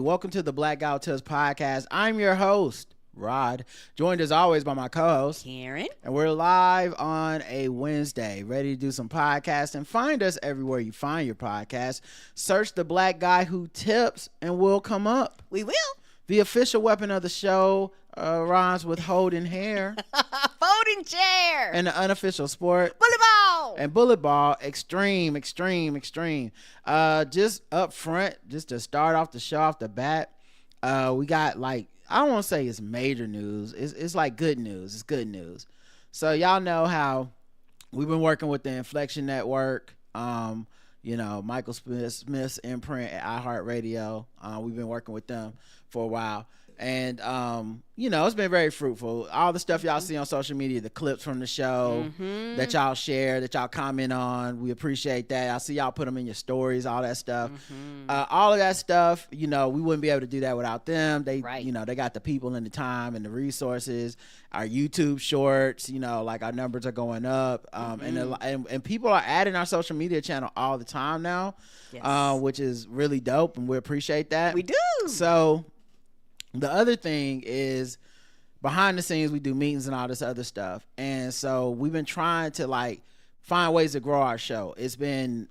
Welcome to the Black Guy Who Tells podcast. I'm your host, Rod, joined as always by my co-host, Karen. And we're live on a Wednesday, ready to do some podcasting. Find us everywhere you find your podcast. Search the Black Guy Who Tips, and we'll come up. We will. The official weapon of the show rhymes with holding hair. Folding chair. And the unofficial sport, bullet ball. And bullet ball, extreme. Just up front, just to start off the show off the bat, we got like, I don't want to say it's major news. It's like good news. It's good news. So y'all know how we've been working with the Inflection Network, Michael Smith's imprint at iHeartRadio. We've been working with them for a while. And, it's been very fruitful. All the stuff y'all see on social media, the clips from the show that y'all share, that y'all comment on, we appreciate that. I see y'all put them in your stories, all that stuff. All of that stuff, we wouldn't be able to do that without them. They, they got the people and the time and the resources. Our YouTube shorts, like our numbers are going up. And people are adding our social media channel all the time now, which is really dope. And we appreciate that. We do. So the other thing is, behind the scenes, we do meetings and all this other stuff. And so we've been trying to find ways to grow our show. It's been,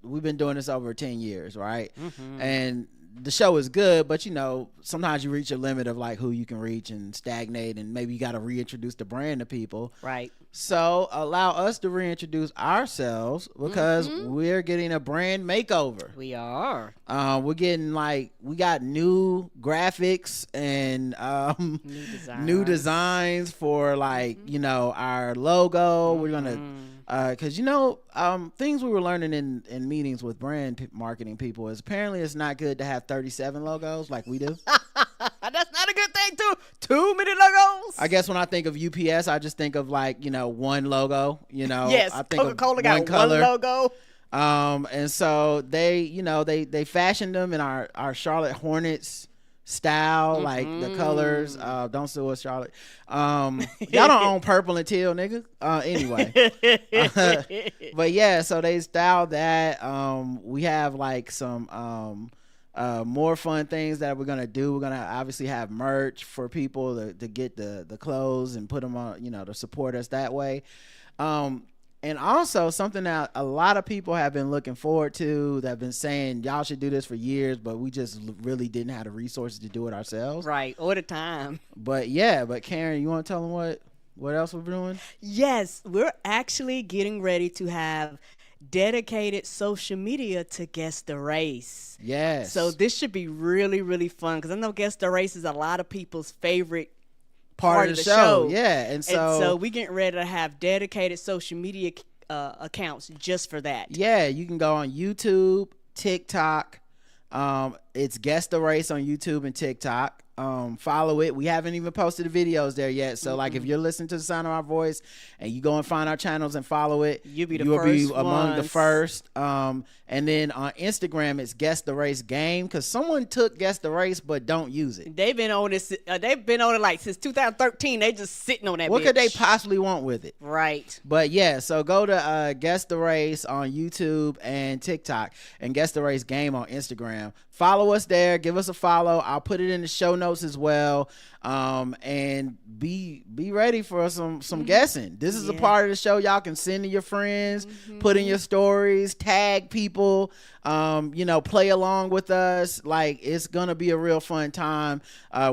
we've been doing this over 10 years, right? And the show is good, but sometimes you reach a limit of who you can reach and stagnate, and maybe you got to reintroduce the brand to people. Right. So allow us to reintroduce ourselves, because we're getting a brand makeover. We are. We're getting we got new graphics and new designs for our logo. We're gonna because things we were learning in meetings with brand marketing people is apparently it's not good to have 37 logos like we do. That's not a good thing too. Too many logos. I guess when I think of UPS, I just think of one logo. Yes, I think Coca-Cola got one logo. And so they fashioned them in our Charlotte Hornets style, the colors. Don't sue us, Charlotte. Y'all don't own purple and teal, nigga. Anyway. But yeah, so they styled that. We have some more fun things that we're gonna do. We're gonna obviously have merch for people to get the clothes and put them on, to support us that way. And also something that a lot of people have been looking forward to, that have been saying y'all should do this for years, but we just really didn't have the resources to do it ourselves. Right, or the time. But Karen, you want to tell them what else we're doing? Yes, we're actually getting ready to have dedicated social media to Guess the Race. Yes. So this should be really, really fun, because I know Guess the Race is a lot of people's favorite part of the show. Yeah. And so we getting ready to have dedicated social media accounts just for that. Yeah, you can go on YouTube, TikTok. It's Guess the Race on YouTube and TikTok. Follow it. We haven't even posted the videos there yet. So if you're listening to the sound of our voice and you go and find our channels and follow it, you'll be among the first. And then on Instagram, it's Guess the Race Game, because someone took Guess the Race but don't use it. They've been on this. They've been on it since 2013. They just sitting on that. What could they possibly want with it? Right. But yeah, so go to Guess the Race on YouTube and TikTok, and Guess the Race Game on Instagram. Follow us there. Give us a follow. I'll put it in the show notes as well. And be ready for some guessing. This is a part of the show y'all can send to your friends, put in your stories, tag people, play along with us. It's gonna be a real fun time.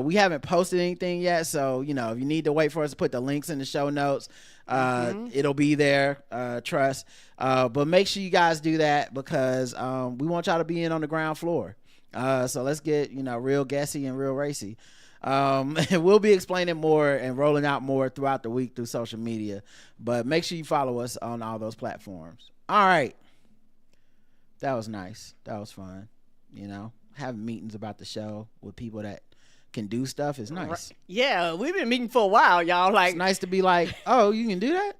We haven't posted anything yet, so if you need to wait for us to put the links in the show notes, it'll be there, trust. But make sure you guys do that, because we want y'all to be in on the ground floor. So let's get real guessy and real racy. And we'll be explaining more and rolling out more throughout the week through social media, but make sure you follow us on all those platforms. All right, that was nice. That was fun. Having meetings about the show with people that can do stuff is nice. Yeah, we've been meeting for a while, y'all. It's nice to be oh, you can do that?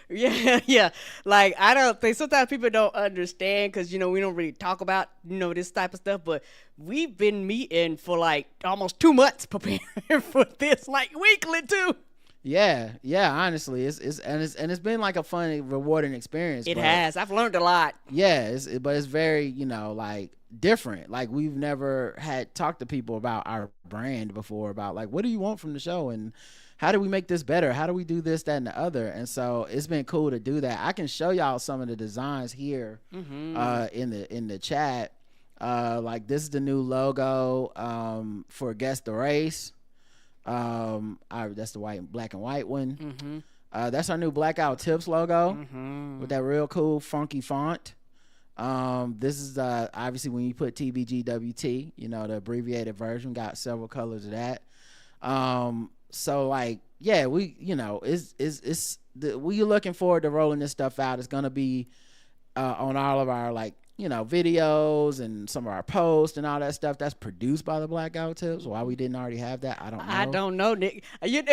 Yeah. I don't think sometimes people don't understand, because we don't really talk about this type of stuff, but we've been meeting for almost 2 months preparing for this, weekly too. Yeah. Honestly, it's been a fun, rewarding experience. It has. I've learned a lot. Yeah, but it's very different. Like we've never had talked to people about our brand before, about like, what do you want from the show and how do we make this better? How do we do this, that, and the other? And so it's been cool to do that. I can show y'all some of the designs here in the chat. Like this is the new logo for Guess the Race. That's the black and white one. That's our new Blackout Tips logo with that real cool funky font. This is obviously when you put TBGWT, you know, the abbreviated version, got several colors of that. So like, yeah, we, you know, we looking forward to rolling this stuff out. It's gonna be on all of our, like, you know, videos and some of our posts and all that stuff. That's produced by the Blackout Tips. Why we didn't already have that, I don't know. I don't know, Nick. You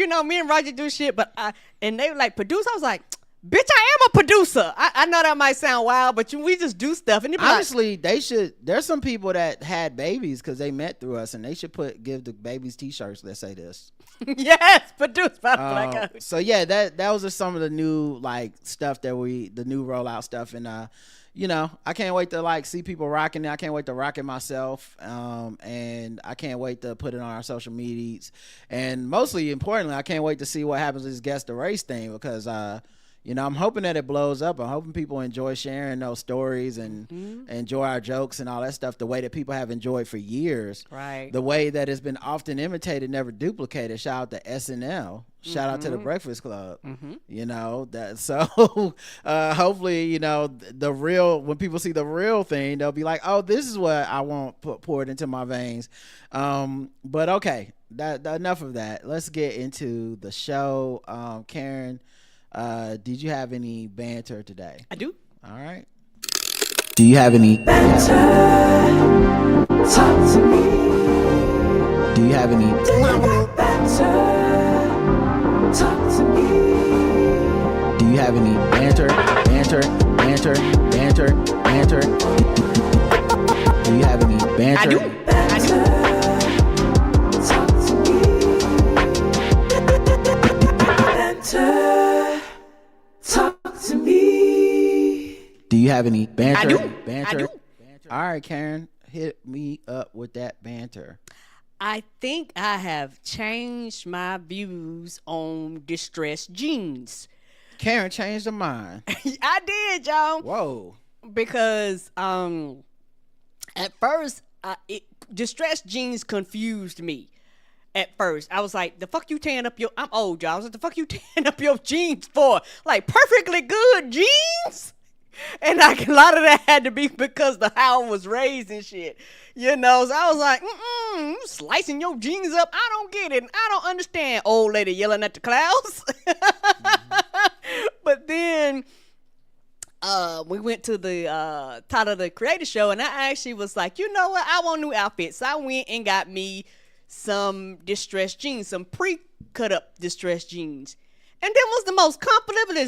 know, me and Roger do shit, but and they were like, produce. I was like, bitch, I am a producer. I know that might sound wild, but we just do stuff. And honestly, like, they should. There's some people that had babies because they met through us, and they should give the babies T-shirts that say this. Yes, produced by Blackout. So yeah, that was just some of the new like stuff that the new rollout stuff, and you know, I can't wait to like see people rocking it. I can't wait to rock it myself, and I can't wait to put it on our social medias, and mostly importantly, I can't wait to see what happens with this Guess the Race thing, because you know, I'm hoping that it blows up. I'm hoping people enjoy sharing those stories and enjoy our jokes and all that stuff the way that people have enjoyed for years. Right. The way that it's been often imitated, never duplicated. Shout out to SNL. Shout out to the Breakfast Club. You know, that, so hopefully, you know, when people see the real thing, they'll be like, oh, this is what I want poured into my veins. But okay, enough of that. Let's get into the show. Karen, did you have any banter today? I do. All right. Do you have any banter? Talk to me. Do you have any banter? Talk to me. Do you have any banter? Do you have any banter? I do. Talk to me. Talk to me. Do you have any banter? I do. All right, Karen, hit me up with that banter. I think I have changed my views on distressed jeans. Karen changed her mind. I did, y'all. Whoa. Because at first, distressed jeans confused me. At first, I was like, the fuck you tearing up I'm old, y'all. I was like, the fuck you tearing up your jeans for? Like, perfectly good jeans? And like, a lot of that had to be because the how I was raised and shit. You know, so I was like, you slicing your jeans up? I don't get it. I don't understand. Old lady yelling at the clouds. But then we went to the Tyler the Creator show, and I actually was like, you know what? I want new outfits. So I went and got me some distressed jeans, some pre-cut up distressed jeans. And them was the most comfortable. It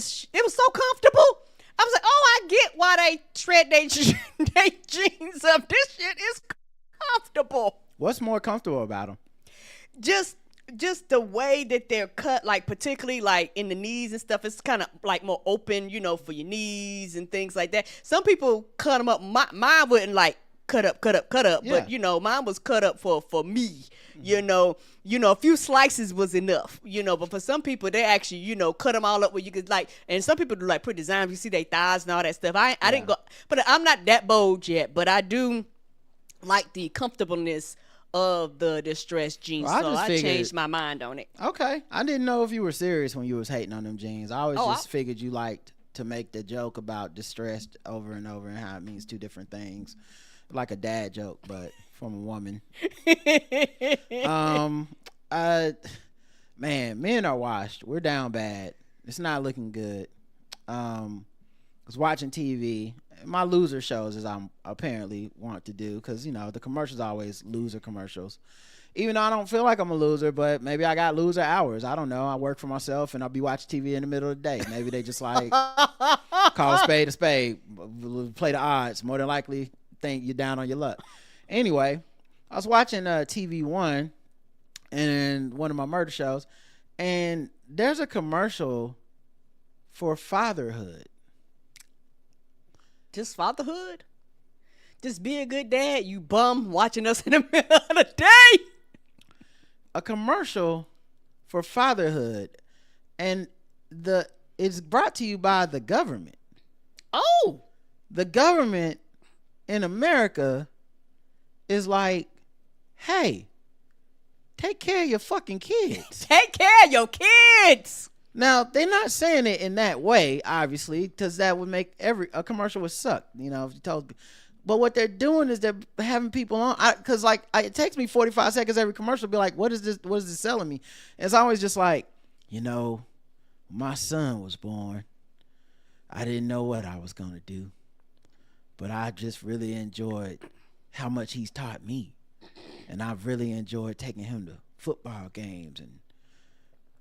was so comfortable. I was like, oh, I get why they shred their jeans up. This shit is comfortable. What's more comfortable about them? Just the way that they're cut, like particularly like in the knees and stuff. It's kind of like more open, you know, for your knees and things like that. Some people cut them up. Mine wouldn't like cut up. Yeah. But you know, mine was cut up for me. You know, a few slices was enough, you know, but for some people, they actually, you know, cut them all up where you could like, and some people do like put designs, you see their thighs and all that stuff. I didn't go, but I'm not that bold yet, but I do like the comfortableness of the distressed jeans. Well, so I changed my mind on it. Okay. I didn't know if you were serious when you was hating on them jeans. I always figured you liked to make the joke about distressed over and over and how it means two different things. Like a dad joke, but from a woman. Man, men are washed. We're down bad. It's not looking good. I was watching TV. My loser shows, as I'm apparently want to do, because, you know, the commercials always loser commercials. Even though I don't feel like I'm a loser, but maybe I got loser hours. I don't know. I work for myself, and I'll be watching TV in the middle of the day. Maybe they just like call a spade, play the odds. More than likely, think you're down on your luck. Anyway, I was watching TV One and one of my murder shows, and there's a commercial for fatherhood. Just fatherhood? Just be a good dad, you bum watching us in the middle of the day. A commercial for fatherhood, and it's brought to you by the government. Oh, the government in America is like, hey, take care of your fucking kids. Take care of your kids. Now, they're not saying it in that way, obviously, because that would make a commercial would suck, you know, if you told. But what they're doing is they're having people on, because it takes me 45 seconds every commercial to be like, what is this? What is this selling me? And it's always just like, you know, my son was born. I didn't know what I was going to do, but I just really enjoyed how much he's taught me. And I've really enjoyed taking him to football games and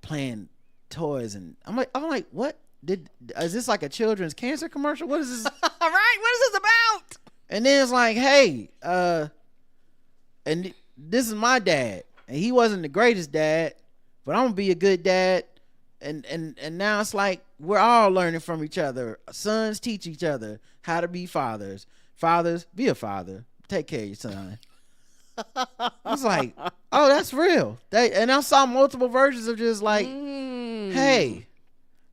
playing toys. And I'm like, what? Is this like a children's cancer commercial? What is this? All right, what is this about? And then it's like, hey, and this is my dad, and he wasn't the greatest dad, but I'm gonna be a good dad. And now it's like we're all learning from each other. Sons teach each other how to be fathers. Fathers, be a father. Take care of your son. I was like, oh, that's real. And I saw multiple versions of just like, hey,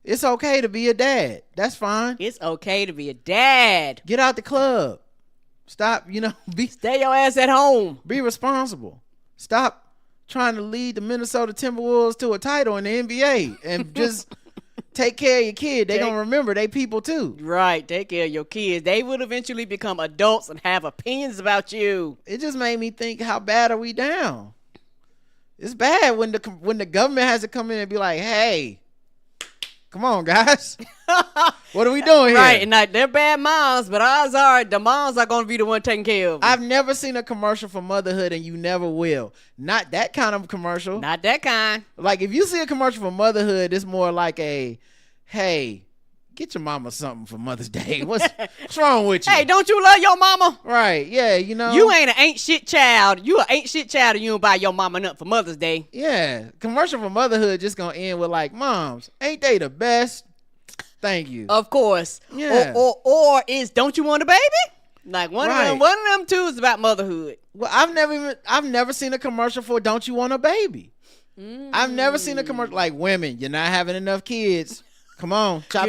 it's okay to be a dad. That's fine. It's okay to be a dad. Get out the club. Stop, stay your ass at home. Be responsible. Stop trying to lead the Minnesota Timberwolves to a title in the NBA and just take care of your kid. They gonna remember they people too. Right, take care of your kids. They will eventually become adults and have opinions about you. It just made me think, how bad are we down? It's bad when the government has to come in and be like, hey, come on, guys. What are we doing here? Right, and like, they're bad moms, but odds are the moms are going to be the one taking care of them. I've never seen a commercial for motherhood, and you never will. Not that kind of commercial. Not that kind. Like, if you see a commercial for motherhood, it's more like a, hey, get your mama something for Mother's Day. What's wrong with you? Hey, don't you love your mama? Right, yeah, You ain't shit child. You ain't shit child and you don't buy your mama nothing for Mother's Day. Yeah, commercial for motherhood just gonna end with like, moms, ain't they the best? Thank you. Of course. Yeah. Or is don't you want a baby? Like one of them two is about motherhood. Well, I've never seen a commercial for don't you want a baby. I've never seen a commercial like, women, you're not having enough kids. Come on, chop.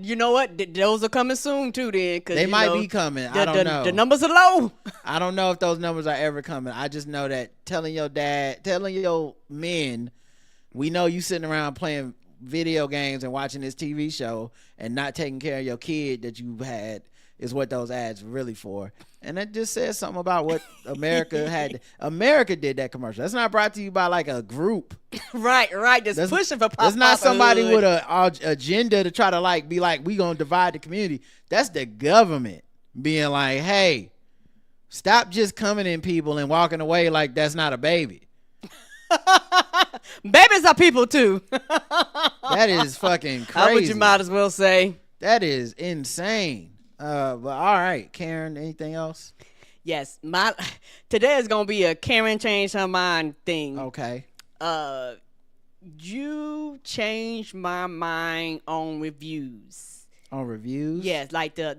You know what? Those are coming soon too. Then cause they might be coming. I don't know. The numbers are low. I don't know if those numbers are ever coming. I just know that telling your men, we know you sitting around playing video games and watching this TV show and not taking care of your kid that you had is what those ads really for. And that just says something about what America had. America did that commercial. That's not brought to you by like a group. Right. Just pushing for It's not somebody with an agenda to try to like be like, we gonna divide the community. That's the government being like, hey, stop just coming in people and walking away like that's not a baby. Babies are people too. That is fucking crazy. How would you might as well say? That is insane. But all right, Karen, anything else? Yes, today is gonna be a Karen change her mind thing. Okay. You changed my mind on reviews. On reviews? Yes, like the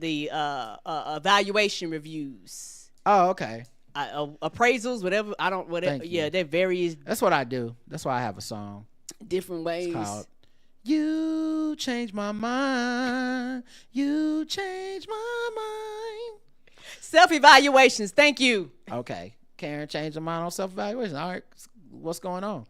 evaluation reviews. Oh, okay. Appraisals, whatever. Thank you. Yeah, they're various. That's what I do. That's why I have a song. Different ways. It's called You Changed My Mind. You changed my mind. Self-evaluations. Thank you. Okay. Karen changed her mind on self-evaluation. All right. What's going on?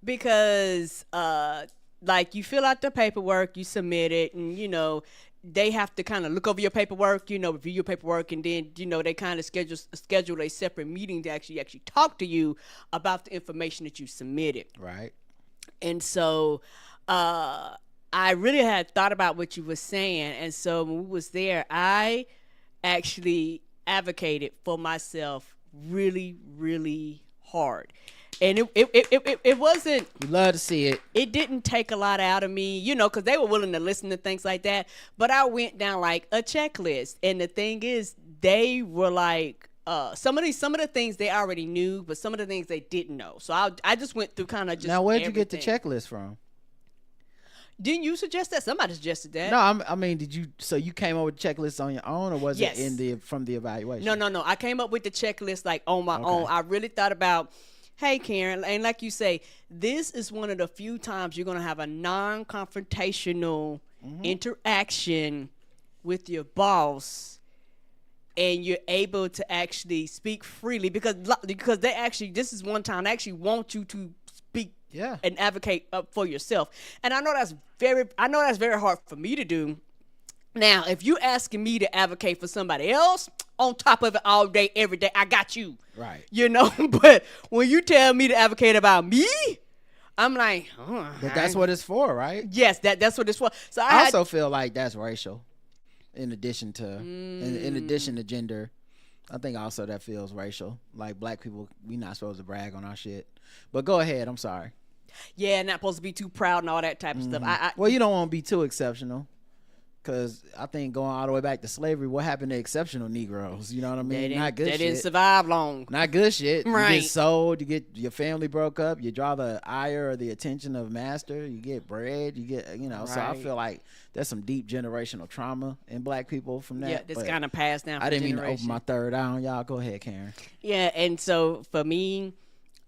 Because, like, you fill out the paperwork, you submit it, and, they have to kind of look over your paperwork, review your paperwork, and then, they kind of schedule a separate meeting to actually talk to you about the information that you submitted. Right. And so I really had thought about what you were saying. And so when we was there, I actually advocated for myself really, really hard. And it wasn't. You love to see it. It didn't take a lot out of me, because they were willing to listen to things like that. But I went down like a checklist. And the thing is, they were like, some of the things they already knew, but some of the things they didn't know. So I just went through kind of just. Now, where'd everything. you get the checklist from? Didn't you suggest that? Somebody suggested that. No, I mean, did you? So you came up with checklists on your own, or was Yes. it from the evaluation? No. I came up with the checklist like on my own. I really thought about, hey, Karen, and like you say, this is one of the few times you're gonna have a non-confrontational interaction with your boss, and you're able to actually speak freely because they actually, this is one time they actually want you to speak and advocate for yourself. And I know that's very hard for me to do. Now, if you asking me to advocate for somebody else on top of it all day, every day, I got you. Right. You know, but when you tell me to advocate about me, I'm like, but that's what it's for, right? Yes, that's what it's for. So I also feel like that's racial. In addition to in addition to gender, I think also that feels racial. Like black people, we not supposed to brag on our shit. But go ahead. I'm sorry. Yeah, not supposed to be too proud and all that type of stuff. Well, you don't want to be too exceptional. Because I think going all the way back to slavery, what happened to exceptional Negroes? You know what I mean? Not good shit. They didn't survive long. Not good shit. Right. You get sold. You get your family broke up. You draw the ire or the attention of master. You get bread. You get, Right. So I feel like there's some deep generational trauma in black people from that. Yeah, that's kind of passed down from I didn't mean to generation. open my third eye on y'all. Go ahead, Karen. Yeah, and so for me,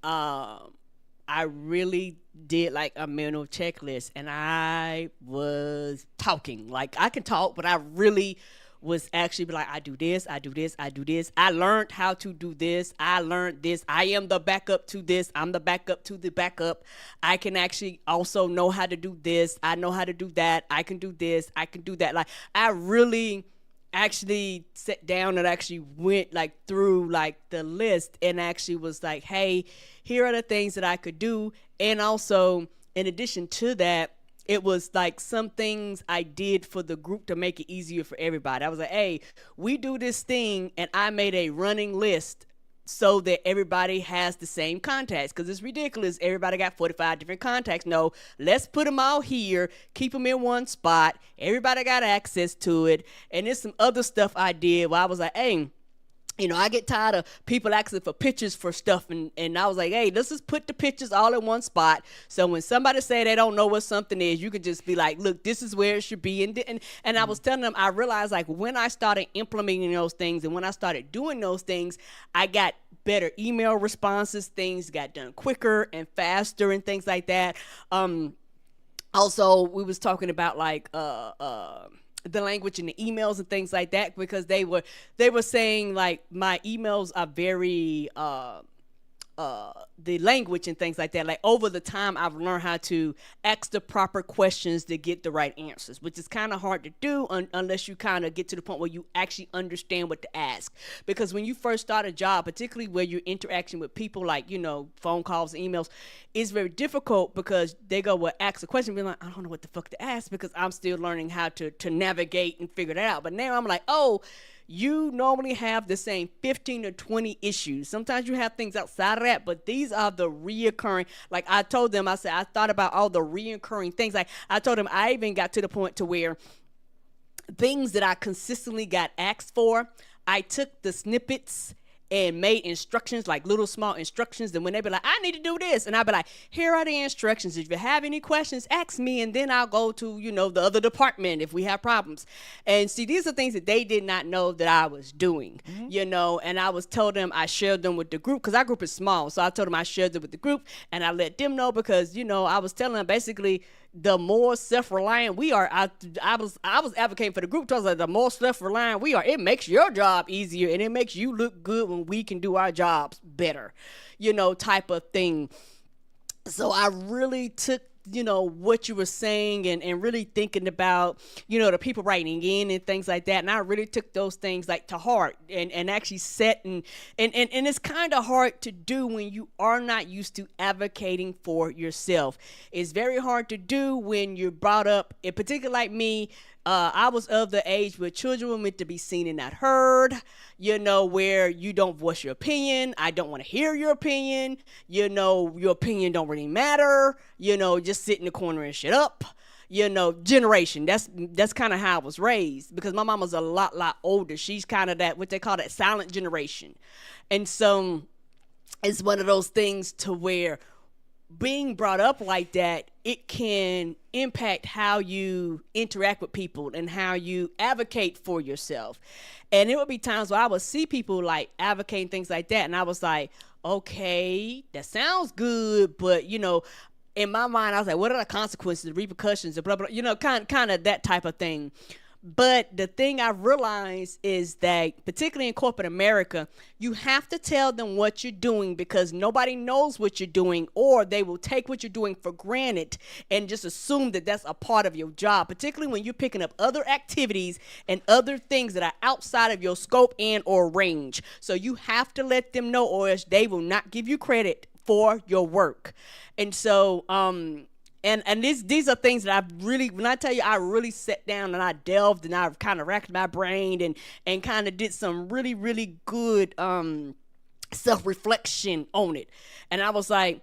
I really did like a mental checklist, and I was talking. Like, I can talk, but I really was actually like, I do this, I do this, I do this. I learned how to do this. I learned this. I am the backup to this. I'm the backup to the backup. I can actually also know how to do this. I know how to do that. I can do this. I can do that. Like, I really actually sat down and actually went like through like the list and actually was like, hey, here are the things that I could do. And also, in addition to that, it was like some things I did for the group to make it easier for everybody. I was like, hey, we do this thing, and I made a running list so that everybody has the same contacts, because it's ridiculous. Everybody got 45 different contacts. No, let's put them all here, keep them in one spot. Everybody got access to it. And there's some other stuff I did where I was like, hey, I get tired of people asking for pictures for stuff, and I was like, hey, let's just put the pictures all in one spot. So when somebody say they don't know what something is, you could just be like, look, this is where it should be. And I was telling them, I realized like when I started implementing those things and when I started doing those things, I got better email responses. Things got done quicker and faster and things like that. Also, we was talking about like the language in the emails and things like that, because they were saying like my emails are very the language and things like that. Like over the time, I've learned how to ask the proper questions to get the right answers, which is kind of hard to do unless you kind of get to the point where you actually understand what to ask. Because when you first start a job, particularly where you're interacting with people, like, phone calls and emails, it's very difficult because they go, well, ask a question. We're like, I don't know what the fuck to ask because I'm still learning how to navigate and figure that out. But now I'm like, oh, you normally have the same 15 or 20 issues. Sometimes you have things outside of that, but these are the reoccurring. Like I told them, I said, I thought about all the reoccurring things. Like I told them, I even got to the point to where things that I consistently got asked for, I took the snippets and made instructions, like little small instructions. And when they be like, I need to do this. And I'll be like, here are the instructions. If you have any questions, ask me. And then I'll go to, the other department if we have problems. And see, these are things that they did not know that I was doing, and I was told them I shared them with the group because our group is small. So I told them I shared them with the group and I let them know because, I was telling them basically the more self-reliant we are, I was advocating for the group. I was like, the more self-reliant we are, it makes your job easier and it makes you look good when we can do our jobs better, type of thing. So I really took, what you were saying and really thinking about, the people writing in and things like that. And I really took those things like to heart and actually set and it's kind of hard to do when you are not used to advocating for yourself. It's very hard to do when you're brought up, in particular like me. I was of the age where children were meant to be seen and not heard, where you don't voice your opinion. I don't want to hear your opinion. Your opinion don't really matter. Just sit in the corner and shut up. Generation. That's kind of how I was raised because my mom was a lot older. She's kind of that, what they call that silent generation. And so it's one of those things to where being brought up like that, it can impact how you interact with people and how you advocate for yourself. And there would be times where I would see people like advocating things like that, and I was like, okay, that sounds good, but you know, in my mind, I was like, what are the consequences, the repercussions, blah blah, you know, kind of that type of thing. But the thing I realized is that, particularly in corporate America, you have to tell them what you're doing, because nobody knows what you're doing, or they will take what you're doing for granted and just assume that that's a part of your job, particularly when you're picking up other activities and other things that are outside of your scope and or range. So you have to let them know, or else they will not give you credit for your work. And so, And these are things that I really, when I tell you, I really sat down and I delved and I kind of racked my brain and kind of did some really, really good self-reflection on it. And I was like,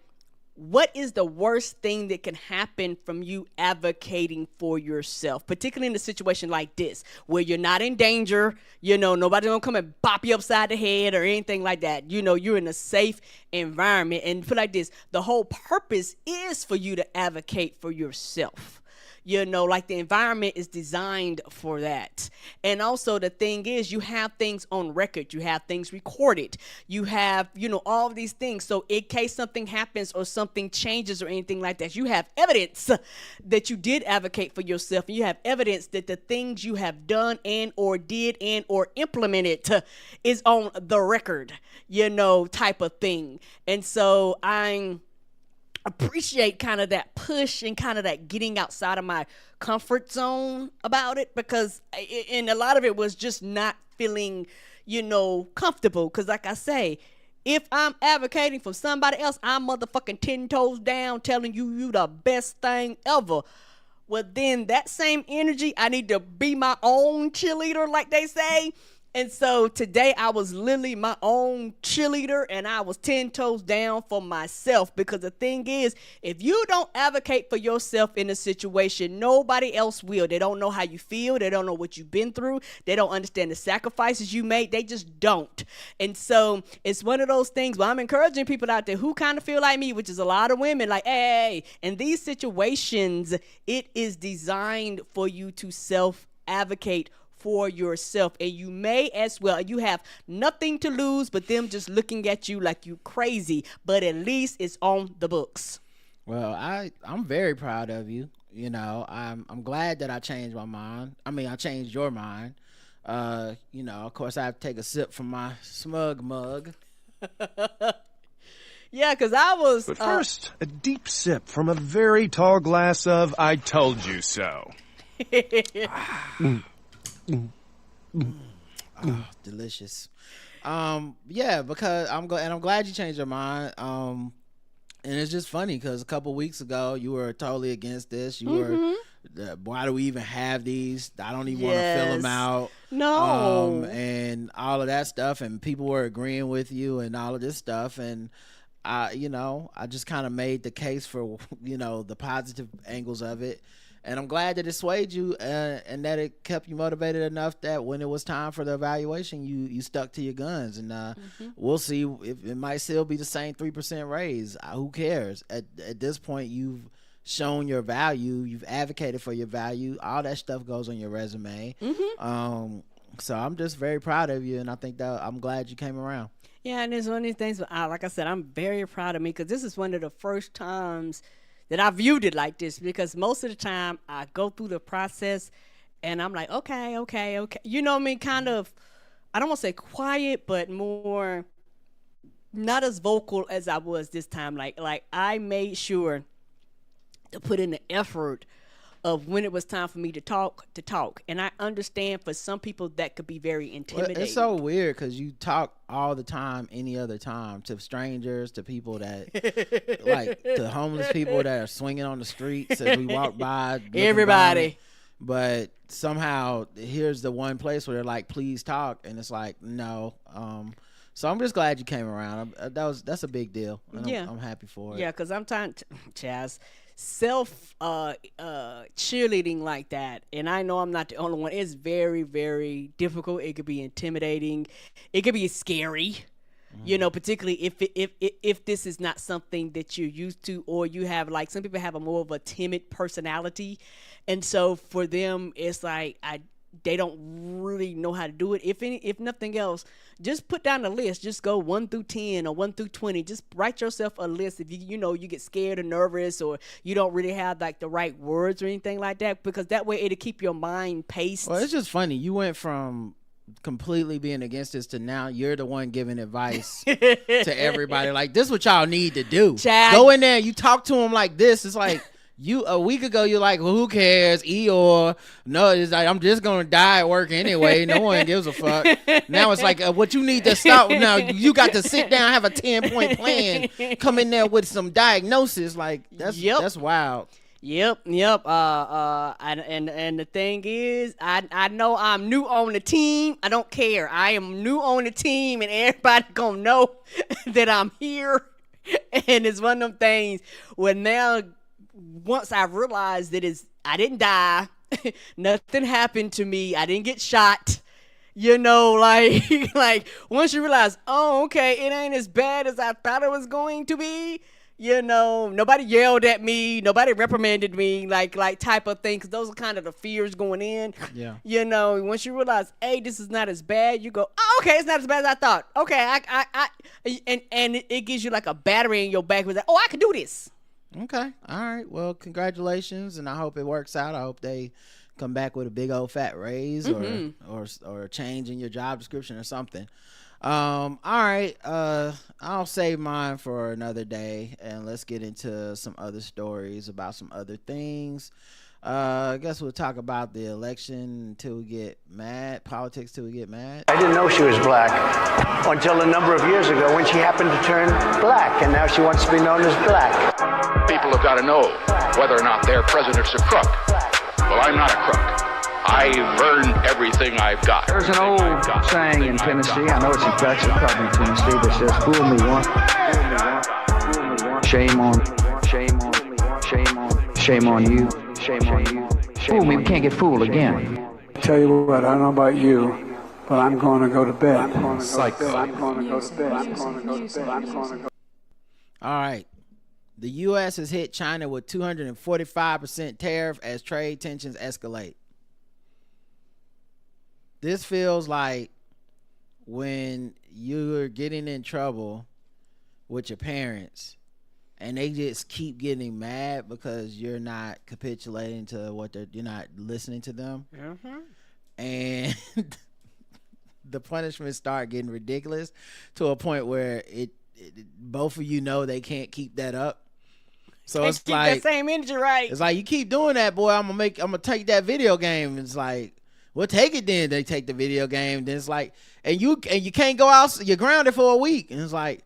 what is the worst thing that can happen from you advocating for yourself, particularly in a situation like this, where you're not in danger, you know, nobody's gonna come and bop you upside the head or anything like that. You know, you're in a safe environment. And put like this, the whole purpose is for you to advocate for yourself. You know, like the environment is designed for that. And also the thing is, you have things on record, you have things recorded, you have, you know, all of these things. So in case something happens or something changes or anything like that, you have evidence that you did advocate for yourself. And you have evidence that the things you have done and or did and or implemented is on the record, you know, type of thing. And so I'm appreciate kind of that push and kind of that getting outside of my comfort zone about it, because and a lot of it was just not feeling, you know, comfortable. Because like I say, if I'm advocating for somebody else, I'm motherfucking 10 toes down telling you the best thing ever. Well, then that same energy, I need to be my own cheerleader, like they say. And so today I was literally my own cheerleader, and I was 10 toes down for myself, because the thing is, if you don't advocate for yourself in a situation, nobody else will. They don't know how you feel. They don't know what you've been through. They don't understand the sacrifices you made. They just don't. And so it's one of those things where I'm encouraging people out there who kind of feel like me, which is a lot of women, like, hey, in these situations, it is designed for you to self-advocate for yourself, and you may as well, you have nothing to lose but them just looking at you like you crazy, but at least it's on the books. Well, I'm very proud of you. You know, I'm glad that I changed my mind. I mean, I changed your mind. You know, of course I have to take a sip from my smug mug. Yeah, because I was but first a deep sip from a very tall glass of I told you so. Oh, delicious. Yeah, because I'm glad you changed your mind. And it's just funny because a couple weeks ago you were totally against this. You were, why do we even have these? I don't even want to fill them out. No. And all of that stuff, and people were agreeing with you and all of this stuff, and you know, I just kind of made the case for, you know, the positive angles of it. And I'm glad that it swayed you and that it kept you motivated enough that when it was time for the evaluation, you stuck to your guns. And we'll see if it might still be the same 3% raise. Who cares? At this point, you've shown your value. You've advocated for your value. All that stuff goes on your resume. So I'm just very proud of you, and I think that I'm glad you came around. Yeah, and it's one of these things, like I said, I'm very proud of me, because this is one of the first times that I viewed it like this, because most of the time I go through the process and I'm like, okay. You know what I mean? Kind of, I don't want to say quiet, but more not as vocal as I was this time. Like I made sure to put in the effort of when it was time for me to talk. And I understand for some people that could be very intimidating. Well, it's so weird because you talk all the time, any other time, to strangers, to people that, like, to homeless people that are swinging on the streets as we walk by. Everybody. But somehow, here's the one place where they're like, please talk. And it's like, no. So I'm just glad you came around. That's a big deal. And Yeah. I'm happy for it. Yeah, because I'm trying to, Chaz, self cheerleading like that, and I know I'm not the only one. It's very, very difficult. It could be intimidating. It could be scary. You know, particularly if this is not something that you're used to, or you have, like, some people have a more of a timid personality, and so for them it's like they don't really know how to do it. If nothing else, just put down a list. Just go 1 through 10 or 1 through 20. Just write yourself a list if you know you get scared or nervous, or you don't really have like the right words or anything like that, because that way it'll keep your mind paced. Well, it's just funny. You went from completely being against this to now you're the one giving advice to everybody. Like, this is what y'all need to do. Chad. Go in there, you talk to them like this. It's like, you a week ago you're like, well, who cares? Eeyore. No, it's like, I'm just gonna die at work anyway. No one gives a fuck. Now it's like, what you need to stop now. You got to sit down, have a 10-point plan, come in there with some diagnosis. Like, that's wild. Yep. And the thing is, I know I'm new on the team. I don't care. I am new on the team, and everybody gonna know that I'm here. And it's one of them things where now, once I realized that I didn't die, nothing happened to me, I didn't get shot. You know, like once you realize, oh, okay, it ain't as bad as I thought it was going to be. You know, nobody yelled at me, nobody reprimanded me, like type of thing, because those are kind of the fears going in. Yeah. You know, once you realize, hey, this is not as bad, you go, oh, okay, it's not as bad as I thought. Okay, and it gives you like a battery in your back. It's like, oh, I can do this. Okay. All right. Well, congratulations, and I hope it works out. I hope they come back with a big old fat raise or a change in your job description or something. All right. I'll save mine for another day, and let's get into some other stories about some other things. I guess we'll talk about the election until we get mad, politics till we get mad. I didn't know she was black until a number of years ago when she happened to turn black, and now she wants to be known as black. People have got to know whether or not their president's a crook. Well, I'm not a crook. I've earned everything I've got. There's an old saying in Tennessee, I know it's in Texas, probably in Tennessee, that says, fool me once, shame on you, fool me, we can't get fooled again. I tell you what, I don't know about you, but I'm going to go to bed. All right. The U.S. has hit China with 245% tariff as trade tensions escalate. This feels like when you're getting in trouble with your parents and they just keep getting mad because you're not capitulating to what you're not listening to them. Mm-hmm. And the punishments start getting ridiculous to a point where both of you know they can't keep that up. So it's keep like that same energy, right? It's like, you keep doing that, boy, I'm gonna take that video game. It's like, well, take it then. They take the video game. Then it's like, and you can't go out. You're grounded for a week. And it's like,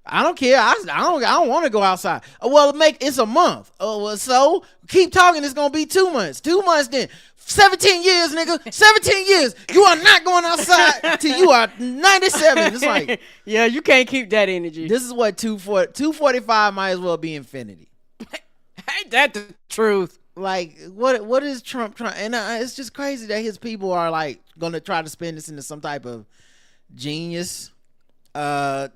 I don't care. I don't want to go outside. Oh, well, it's a month. Oh, well, so keep talking. It's gonna be 2 months. 2 months then. 17 years, nigga. 17 years. You are not going outside till you are 97. It's like, yeah, you can't keep that energy. This is what 245 might as well be infinity. Ain't that the truth? Like, what is Trump trying? And it's just crazy that his people are like gonna try to spin this into some type of genius. Like,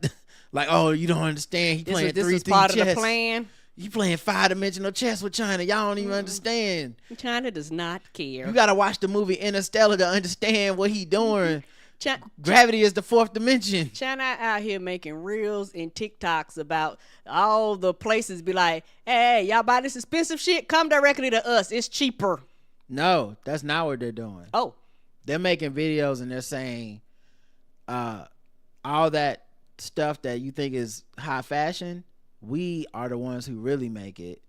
oh, you don't understand. He playing 3D part chess. Of the plan. You playing 5-dimensional chess with China. Y'all don't even understand. China does not care. You gotta watch the movie Interstellar to understand what he doing. Gravity is the fourth dimension. China out here making reels and TikToks about all the places. Be like, hey, y'all buy this expensive shit? Come directly to us. It's cheaper. No, that's not what they're doing. Oh. They're making videos and they're saying all that stuff that you think is high fashion, we are the ones who really make it.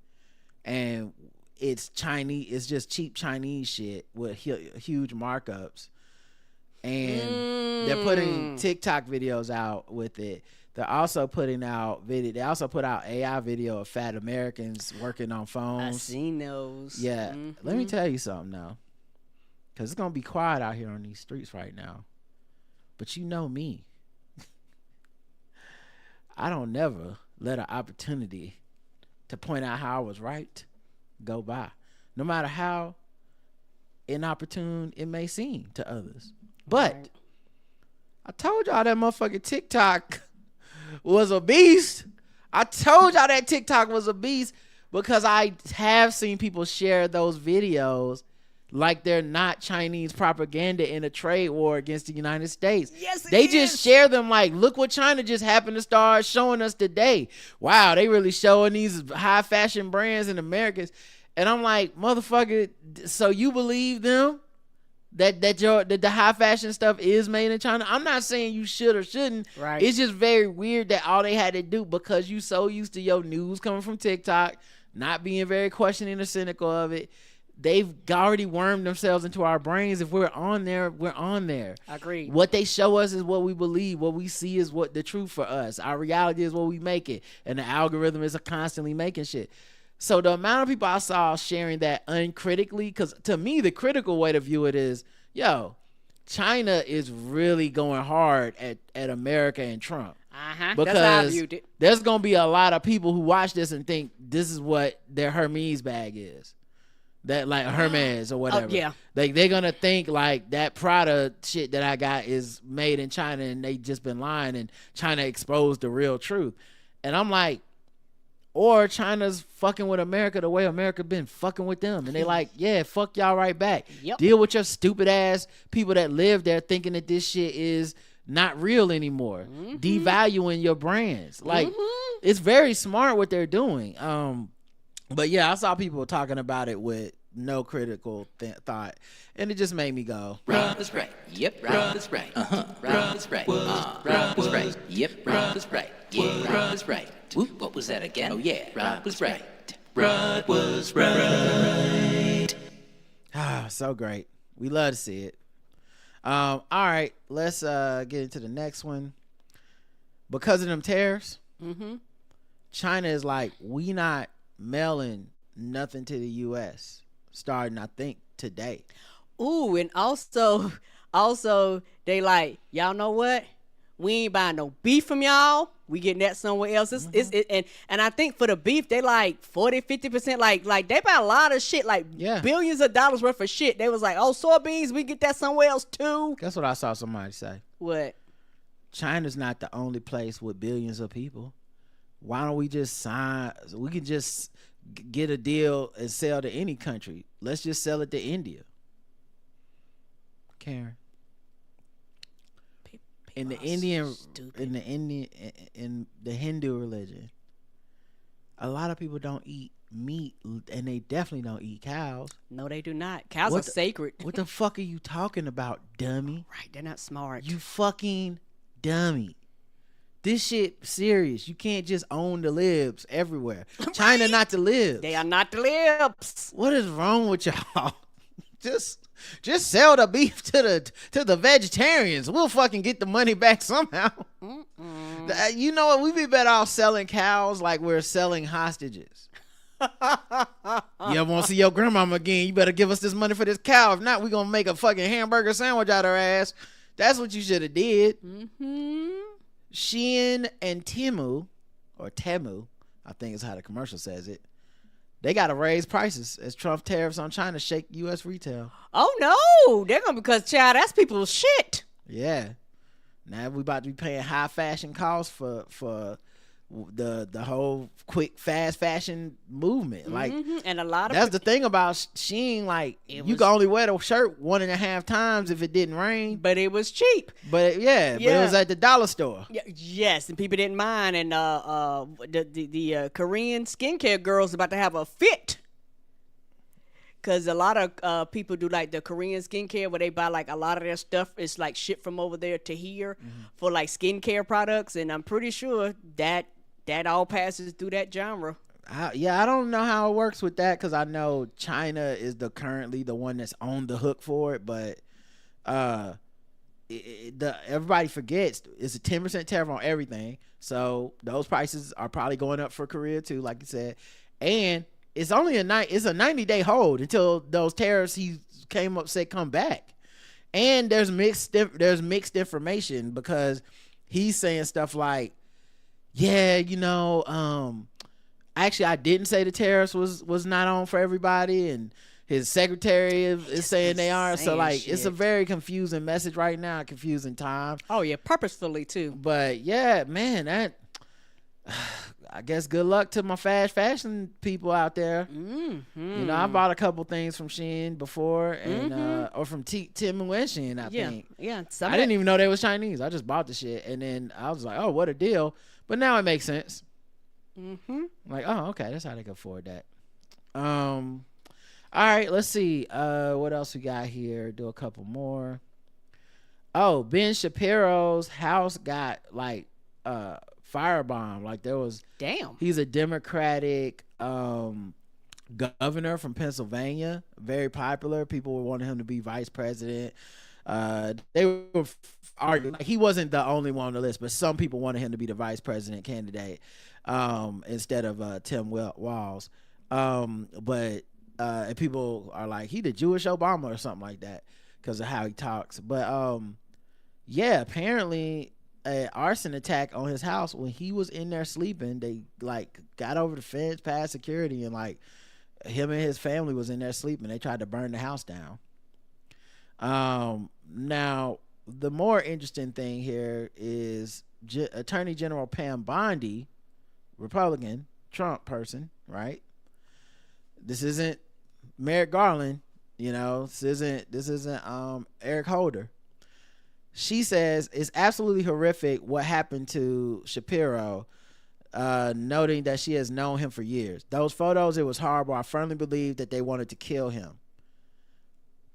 And it's Chinese. It's just cheap Chinese shit with huge markups. And they're putting TikTok videos out with it. They're also putting out video. They also put out AI video of fat Americans working on phones. I seen those. Yeah. Let me tell you something now, because it's gonna be quiet out here on these streets right now. But you know me, I don't never let an opportunity to point out how I was right go by, no matter how inopportune it may seem to others. But I told y'all that motherfucking TikTok was a beast. I told y'all that TikTok was a beast because I have seen people share those videos like they're not Chinese propaganda in a trade war against the United States. Yes, they just share them like, look what China just happened to start showing us today. Wow, they really showing these high fashion brands in America. And I'm like, motherfucker, so you believe them? That the high fashion stuff is made in China? I'm not saying you should or shouldn't. Right. It's just very weird that all they had to do, because you so used to your news coming from TikTok, not being very questioning or cynical of it, they've already wormed themselves into our brains. If we're on there, we're on there. I agree. What they show us is what we believe. What we see is what the truth for us. Our reality is what we make it. And the algorithm is constantly making shit. So the amount of people I saw sharing that uncritically, because to me, the critical way to view it is, yo, China is really going hard at America and Trump. Because that's how I viewed it. There's going to be a lot of people who watch this and think this is what their Hermes bag is. That like Hermes or whatever. Yeah. They're going to think like that Prada shit that I got is made in China and they just been lying and China exposed the real truth. And I'm like, or China's fucking with America the way America been fucking with them. And they like, yeah, fuck y'all right back. Yep. Deal with your stupid ass people that live there thinking that this shit is not real anymore. Devaluing your brands. Like, it's very smart what they're doing. But yeah, I saw people talking about it with no critical thought. And it just made me go, Rob is right. Yep, Rob is right. Rob is right. Rob is right. Yep, Rob is right. Yeah, Rob is right. Whoop, what was that again? Oh yeah, Rob was right. Rob was right. Ah, so great. We love to see it. All right, let's get into the next one. Because of them tariffs, China is like, we not mailing nothing to the U.S. starting, I think, today. Ooh, and also they like, y'all know what? We ain't buying no beef from y'all. We getting that somewhere else. And I think for the beef, they like 40-50%. Like they buy a lot of shit, like billions of dollars worth of shit. They was like, oh, soybeans, we get that somewhere else too. That's what I saw somebody say. What? China's not the only place with billions of people. Why don't we just sign? We can just get a deal and sell to any country. Let's just sell it to India. Karen. In the Hindu religion, a lot of people don't eat meat, and they definitely don't eat cows. No, they do not. Cows are sacred. What the fuck are you talking about, dummy? Right, they're not smart. You fucking dummy. This shit serious. You can't just own the libs everywhere. China not the libs. They are not the libs. What is wrong with y'all? Just sell the beef to the vegetarians. We'll fucking get the money back somehow. You know what? We'd be better off selling cows like we're selling hostages. You ever want to see your grandmama again? You better give us this money for this cow. If not, we're going to make a fucking hamburger sandwich out of her ass. That's what you should have did. SHEIN and TEMU, or TEMU, I think is how the commercial says it. They got to raise prices as Trump tariffs on China shake U.S. retail. Oh, no. They're going to, because, child, that's people's shit. Yeah. Now we about to be paying high fashion costs for the whole quick, fast fashion movement. Like, and a lot of that's the thing about SHEIN. Like, you can only wear the shirt 1.5 times if it didn't rain. But it was cheap. But but it was at the dollar store. Yes, and people didn't mind. And the Korean skincare girls about to have a fit. Because a lot of people do like the Korean skincare where they buy like a lot of their stuff is like shipped from over there to here for like skincare products. And I'm pretty sure that all passes through that genre. I don't know how it works with that because I know China is currently the one that's on the hook for it. But everybody forgets it's a 10% tariff on everything. So those prices are probably going up for Korea too, like you said. And it's only it's a 90-day hold until those tariffs he came up said come back. And there's mixed information because he's saying stuff like, yeah, actually I didn't say the tariffs was not on for everybody, and his secretary is saying they are. So like shit. It's a very confusing message right now, confusing time. Oh yeah, purposefully too. But yeah, man, I guess good luck to my fast fashion people out there. You know, I bought a couple things from SHEIN before, and or from TEMU and SHEIN. I think. Yeah. I didn't even know they was Chinese. I just bought the shit, and then I was like, "Oh, what a deal!" But now it makes sense. Like, oh, okay, that's how they can afford that. All right, let's see. What else we got here? Do a couple more. Oh, Ben Shapiro's house got like firebomb. Like there was. Damn. He's a Democratic governor from Pennsylvania, very popular. People were wanting him to be vice president. They were arguing. Like, he wasn't the only one on the list, but some people wanted him to be the vice president candidate instead of Tim Walz. But and people are like, he the Jewish Obama or something like that because of how he talks. But yeah, apparently an arson attack on his house when he was in there sleeping. They like got over the fence, past security, and like him and his family was in there sleeping. They tried to burn the house down. Now the more interesting thing here is Attorney General Pam Bondi, Republican, Trump person, right? This isn't Merrick Garland, you know. This isn't Eric Holder. She says it's absolutely horrific what happened to Shapiro, noting that she has known him for years. Those photos, it was horrible. I firmly believe that they wanted to kill him.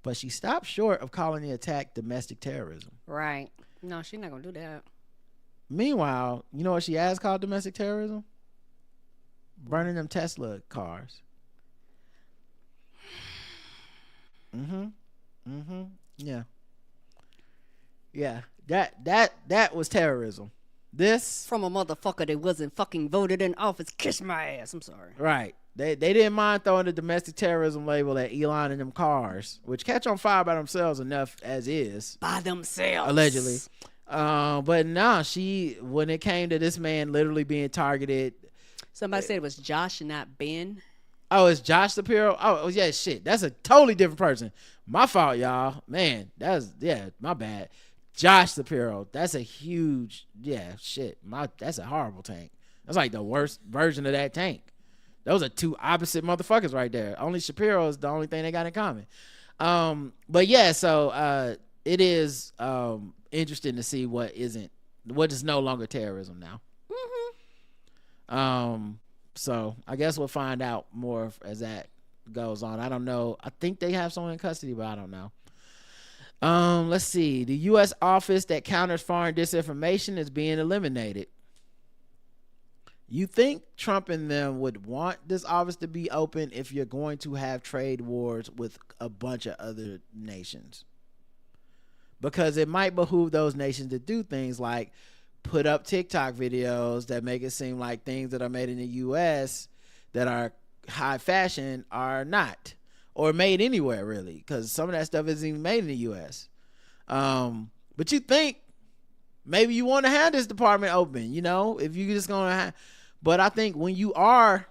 But she stopped short of calling the attack domestic terrorism. Right. No, she's not going to do that. Meanwhile, you know what she has called domestic terrorism? Burning them Tesla cars. Yeah. Yeah, that was terrorism. This from a motherfucker that wasn't fucking voted in office. Kiss my ass. I'm sorry. Right. They didn't mind throwing the domestic terrorism label at Elon and them cars, which catch on fire by themselves enough as is. By themselves. Allegedly. But nah, when it came to this man literally being targeted. Somebody said it was Josh and not Ben. Oh, it's Josh Shapiro? Oh, yeah, shit. That's a totally different person. My fault, y'all. Man, my bad. Josh Shapiro. That's a huge, shit. That's a horrible tank. That's like the worst version of that tank. Those are two opposite motherfuckers right there. Only Shapiro is the only thing they got in common. But yeah, so it is interesting to see what is no longer terrorism now. So I guess we'll find out more as that goes on. I don't know. I think they have someone in custody, but I don't know. Let's see. The U.S. office that counters foreign disinformation is being eliminated. You think Trump and them would want this office to be open if you're going to have trade wars with a bunch of other nations? Because it might behoove those nations to do things like put up TikTok videos that make it seem like things that are made in the U.S. that are high fashion are not, or made anywhere really, because some of that stuff isn't even made in the U.S. But you think maybe you want to have this department open, you know, if you're just going to have. But I think when you are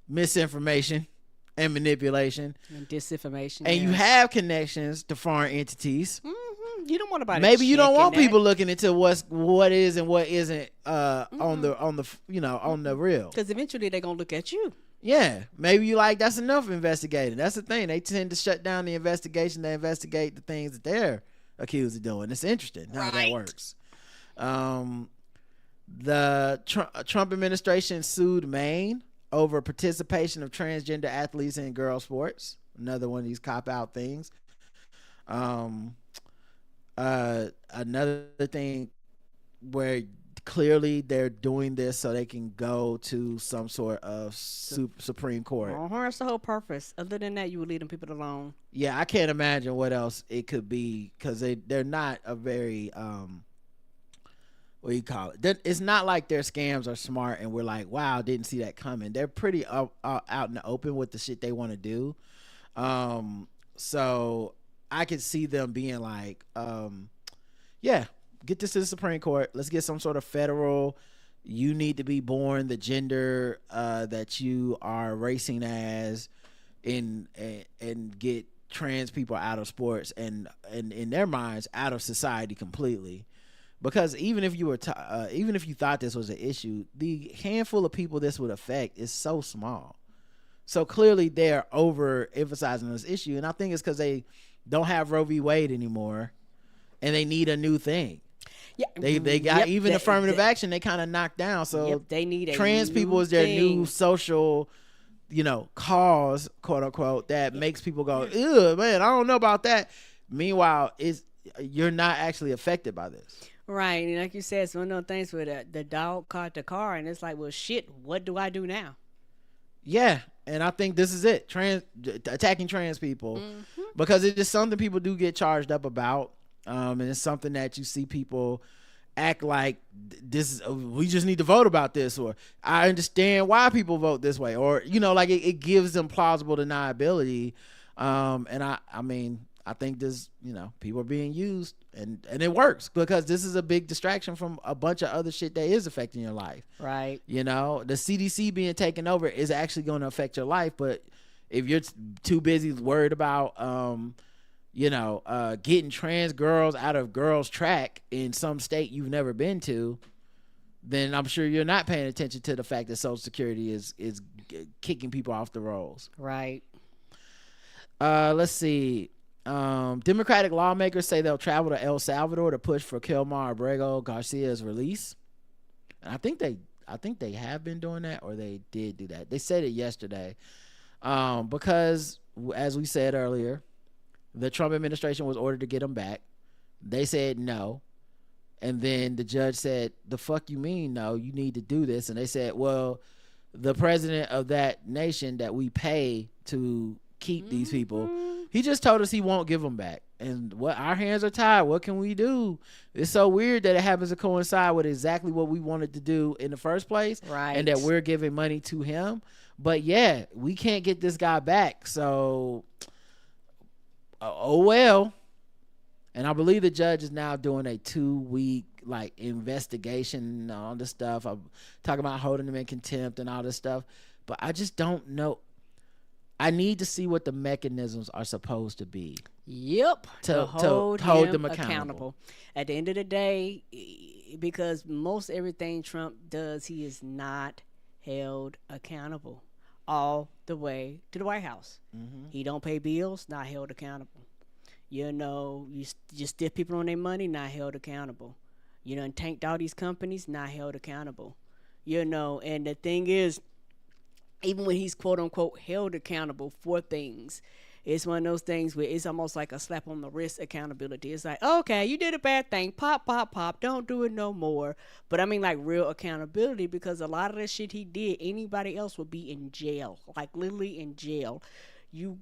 misinformation and manipulation and disinformation, and you have connections to foreign entities, you don't want about maybe you don't want people looking into what is and what isn't on the real, because eventually they're gonna look at you. Yeah, maybe you like that's enough investigating. That's the thing, they tend to shut down the investigation. They investigate the things that they're accused of doing. It's interesting how that works. The Trump administration sued Maine over participation of transgender athletes in girl sports. Another one of these cop-out things. Another thing where clearly they're doing this so they can go to some sort of Supreme Court. That's the whole purpose. Other than that, you would leave them people alone. Yeah, I can't imagine what else it could be, because they're not a very what do you call it? It's not like their scams are smart and we're like, wow, didn't see that coming. They're pretty out in the open with the shit they want to do. So I could see them being like, get this to the Supreme Court. Let's get some sort of federal, you need to be born the gender that you are racing as, and get trans people out of sports and in their minds out of society completely. Because even if you were even if you thought this was an issue, the handful of people this would affect is so small. So clearly they're overemphasizing this issue, and I think it's because they don't have Roe v. Wade anymore, and they need a new thing. Yeah, they got even affirmative action they kind of knocked down. So they need a trans people is their new social, cause, quote unquote, that makes people go, ew, man, I don't know about that. Meanwhile, you're not actually affected by this. Right, and like you said, it's one of those things where the dog caught the car, and it's like, well, shit, what do I do now? Yeah, and I think this is it. Attacking trans people, because it's just something people do get charged up about, and it's something that you see people act like this is, we just need to vote about this, or I understand why people vote this way, or like it gives them plausible deniability, and I mean I think this, people are being used, and it works because this is a big distraction from a bunch of other shit that is affecting your life. Right. The CDC being taken over is actually going to affect your life, but if you're too busy worried about, getting trans girls out of girls' track in some state you've never been to, then I'm sure you're not paying attention to the fact that Social Security is kicking people off the rolls. Right. Let's see. Democratic lawmakers say they'll travel to El Salvador to push for Kilmar Abrego Garcia's release, and I think they have been doing that, or they did do that. They said it yesterday, because as we said earlier, the Trump administration was ordered to get them back. They said no, and then the judge said, "The fuck you mean no? You need to do this." And they said, "Well, the president of that nation that we pay to keep these people, he just told us he won't give them back, and what our hands are tied. What can we do?" It's so weird that it happens to coincide with exactly what we wanted to do in the first place, right? And that we're giving money to him. But yeah, we can't get this guy back, so oh well. And I believe the judge is now doing a 2-week investigation on this stuff. I'm talking about holding him in contempt and all this stuff, but I just don't know. I need to see what the mechanisms are supposed to be. Yep. To hold them accountable. At the end of the day, because most everything Trump does, he is not held accountable all the way to the White House. He don't pay bills, not held accountable. You just stiff people on their money, not held accountable. And tanked all these companies, not held accountable. And the thing is, even when he's quote unquote held accountable for things, it's one of those things where it's almost like a slap on the wrist accountability. It's like, okay, you did a bad thing, pop, pop, pop, don't do it no more. But I mean real accountability, because a lot of the shit he did, anybody else would be in jail, literally in jail. You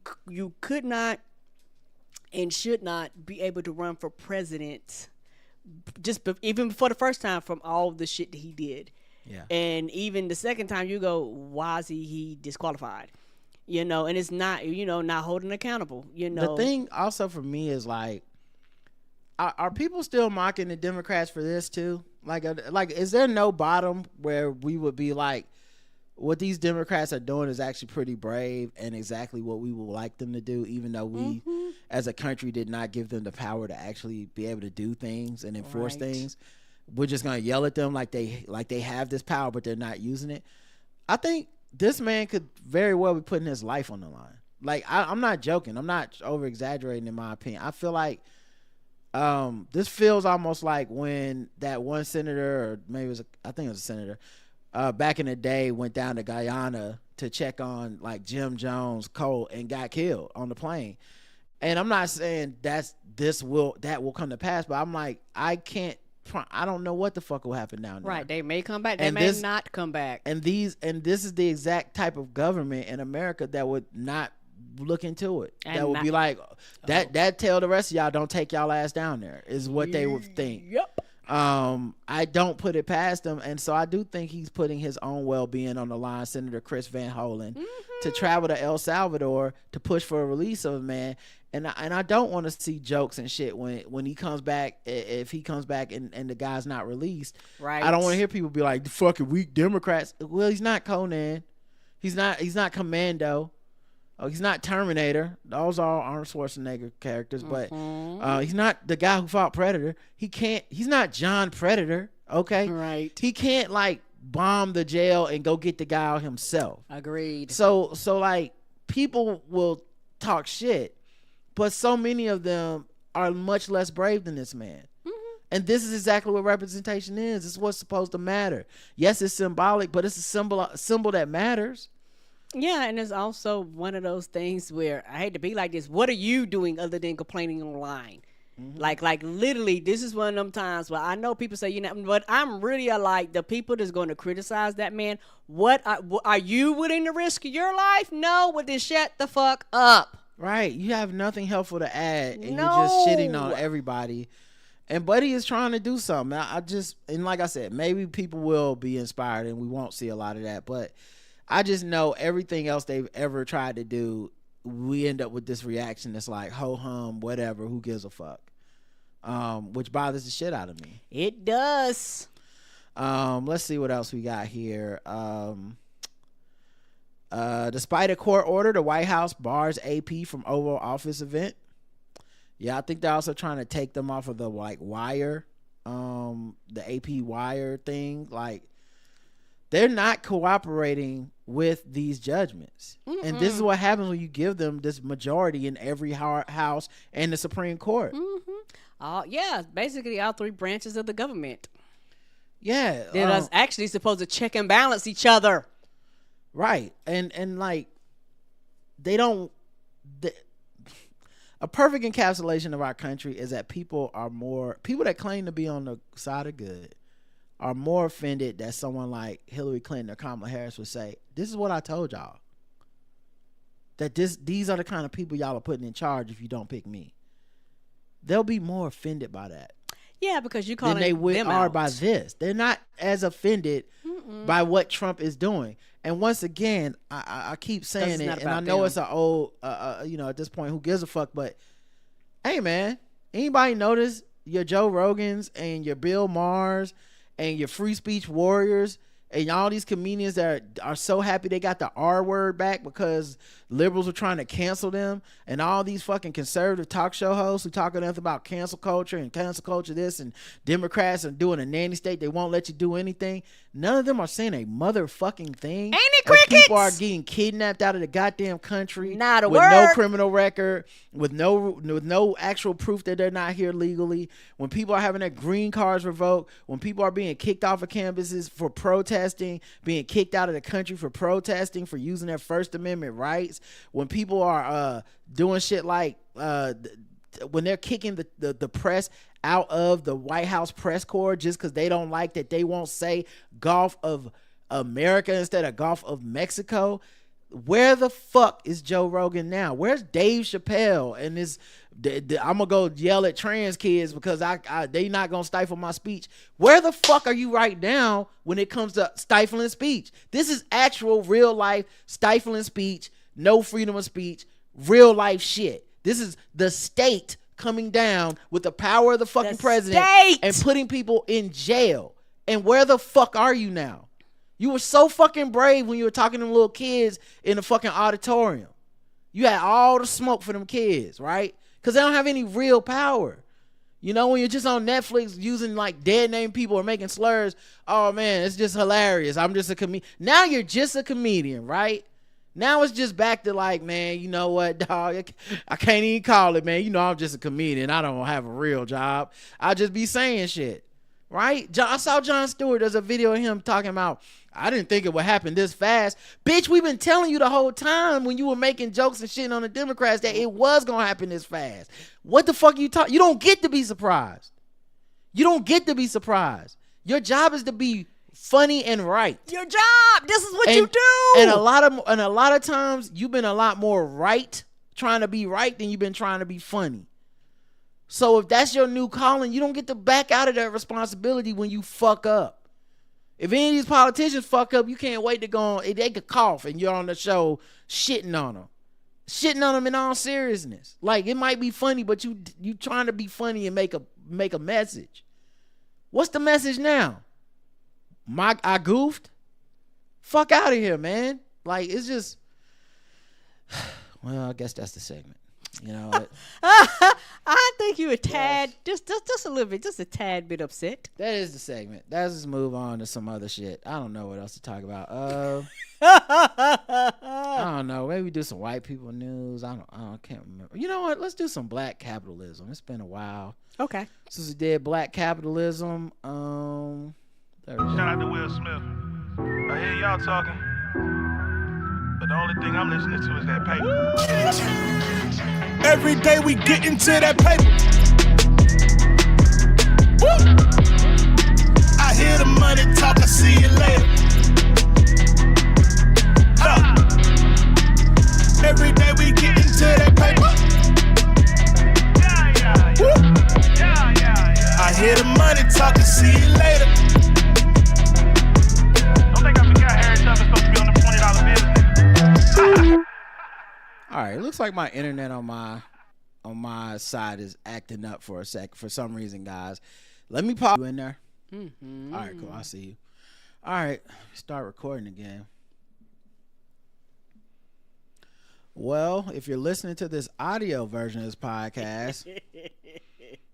could not and should not be able to run for president even before the first time from all the shit that he did. Yeah. And even the second time you go, why is he disqualified? And it's not, not holding accountable, The thing also for me is are people still mocking the Democrats for this too? Is there no bottom where we would be like, what these Democrats are doing is actually pretty brave and exactly what we would like them to do, even though we as a country did not give them the power to actually be able to do things and enforce things. We're just gonna yell at them like they have this power, but they're not using it. I think this man could very well be putting his life on the line. I'm not joking. I'm not over exaggerating in my opinion. I feel like this feels almost like when that one senator, or maybe I think it was a senator, back in the day went down to Guyana to check on Jim Jones Colt and got killed on the plane. And I'm not saying that will come to pass, but I'm like, I don't know what the fuck will happen down there. Right, they may come back, they may not come back. And this is the exact type of government in America that would not look into it. And that would be like, that tell the rest of y'all don't take y'all ass down there, is what they would think. Yep. I don't put it past him, and so I do think he's putting his own well-being on the line, Senator Chris Van Hollen, to travel to El Salvador to push for a release of a man. And I don't want to see jokes and shit when he comes back, if he comes back and the guy's not released. Right. I don't want to hear people be like, the fucking weak Democrats. Well, he's not Conan. He's not Commando. Oh, he's not Terminator. Those are Arnold Schwarzenegger characters, but he's not the guy who fought Predator. He's not John Predator. Okay, right? He can't like bomb the jail and go get the guy out himself. Agreed. So like people will talk shit, but so many of them are much less brave than this man. And this is exactly what representation is. It's what's supposed to matter. Yes, it's symbolic, but it's a symbol that matters. Yeah, and it's also one of those things where I hate to be like this. What are you doing other than complaining online? Like literally, this is one of them times where I know people say, but I'm really like the people that's going to criticize that man. What are you willing to risk your life? No, well then shut the fuck up. Right, you have nothing helpful to add, and you're just shitting on everybody. And Buddy is trying to do something. And like I said, maybe people will be inspired and we won't see a lot of that. But I just know everything else they've ever tried to do, we end up with this reaction that's like, ho hum, whatever, who gives a fuck? Which bothers the shit out of me. It does. Let's see what else we got here. Despite a court order, the White House bars AP from Oval Office event. Yeah, I think they're also trying to take them off of the wire, the AP wire thing. Like, they're not cooperating with these judgments. And this is what happens when you give them this majority in every house and the Supreme Court. Yeah, basically all three branches of the government. Yeah. They're actually supposed to check and balance each other. Right. And like, they don't... A perfect encapsulation of our country is that people that claim to be on the side of good are more offended that someone like Hillary Clinton or Kamala Harris would say, this is what I told y'all. That these are the kind of people y'all are putting in charge if you don't pick me. They'll be more offended by that. Yeah, because you calling them are out. by this. They're not as offended by what Trump is doing. And once again, I keep saying it, and I know it's an old, at this point, who gives a fuck? But hey, man, anybody notice your Joe Rogans and your Bill Maher's and your free speech warriors and all these comedians that are so happy they got the R word back because liberals were trying to cancel them, and all these fucking conservative talk show hosts who talk enough about cancel culture this, and Democrats are doing a nanny state, they won't let you do anything. None of them are saying a motherfucking thing. Ain't it crickets? People are getting kidnapped out of the goddamn country. Not a with word. No criminal record, with no actual proof that they're not here legally. When people are having their green cards revoked, when people are being kicked off of campuses for protesting, being kicked out of the country for protesting, for using their First Amendment rights, when people are doing shit like when they're kicking the press out of the White House press corps just because they don't like that they won't say Gulf of America instead of Gulf of Mexico. Where the fuck is Joe Rogan now? Where's Dave Chappelle and this? I'm gonna go yell at trans kids because they not gonna stifle my speech. Where the fuck are you right now when it comes to stifling speech? This is actual real life stifling speech, no freedom of speech, real life shit. This is the state coming down with the power of the fucking president and putting people in jail. And where the fuck are you now? You were so fucking brave when you were talking to them little kids in the fucking auditorium. You had all the smoke for them kids, right? Because they don't have any real power. You know, when you're just on Netflix using like dead name people or making slurs, oh man, it's just hilarious. I'm just a comedian. Now you're just a comedian, right? Now it's just back to like, man, you know what, dog? I can't even call it, man. You know, I'm just a comedian. I don't have a real job. I'll just be saying shit, right? I saw Jon Stewart. There's a video of him talking about, I didn't think it would happen this fast. Bitch, we've been telling you the whole time when you were making jokes and shitting on the Democrats that it was going to happen this fast. What the fuck are you talking? You don't get to be surprised. You don't get to be surprised. Your job is to be funny and right. Your job. This is what you do. And a lot of times you've been a lot more right, trying to be right, than you've been trying to be funny. So if that's your new calling, you don't get to back out of that responsibility when you fuck up. If any of these politicians fuck up, you can't wait to go on. They could cough and you're on the show shitting on them. Shitting on them in all seriousness. Like, it might be funny, but you trying to be funny and make a message. What's the message now? I goofed? Fuck out of here, man. Like, it's just... Well, I guess that's the segment. You know what? I think you a tad, just a little bit, just a tad bit upset. That is the segment. Let's just move on to some other shit. I don't know what else to talk about. I don't know. Maybe we do some white people news. I can't remember. You know what? Let's do some black capitalism. It's been a while Okay. since we did black capitalism. There we go. Shout out to Will Smith. I hear y'all talking, but the only thing I'm listening to is that paper. Every day we get into that paper. Woo! I hear the money talk, I see you later. Every day we get into that paper. Woo! I hear the money talk, I see you later. Don't think I forgot Harry Tubman's supposed to be on the $20 bill. All right, it looks like my internet on my side is acting up for a sec for some reason, guys. Let me pop you in there. Mm-hmm. All right, cool. I see you. All right, start recording again. Well, if you're listening to this audio version of this podcast,